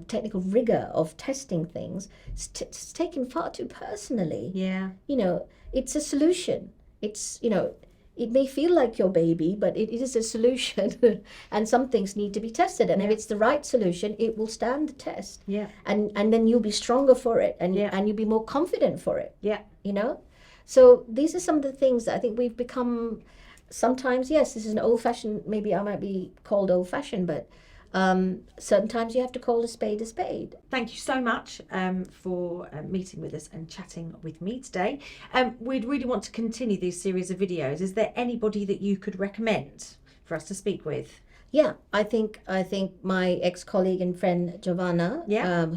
technical rigor of testing things, it's taken far too personally. Yeah. You know, it's a solution. It's, you know, it may feel like your baby, but it is a solution and some things need to be tested. And if it's the right solution, it will stand the test. Yeah. And then you'll be stronger for it, and you'll be more confident for it. Yeah. You know? So these are some of the things that I think we've become, sometimes, yes, this is an old-fashioned, maybe I might be called old-fashioned, but certain times you have to call a spade a spade. Thank you so much for meeting with us and chatting with me today. We'd really want to continue this series of videos. Is there anybody that you could recommend for us to speak with? Yeah, I think my ex-colleague and friend Giovanna,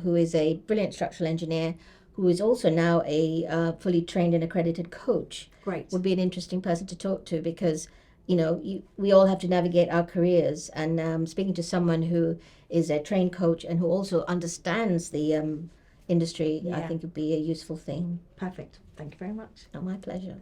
who is a brilliant structural engineer, who is also now a fully trained and accredited coach, would be an interesting person to talk to, because we all have to navigate our careers, and speaking to someone who is a trained coach and who also understands the industry, I think would be a useful thing. Perfect. Thank you very much. Oh, my pleasure.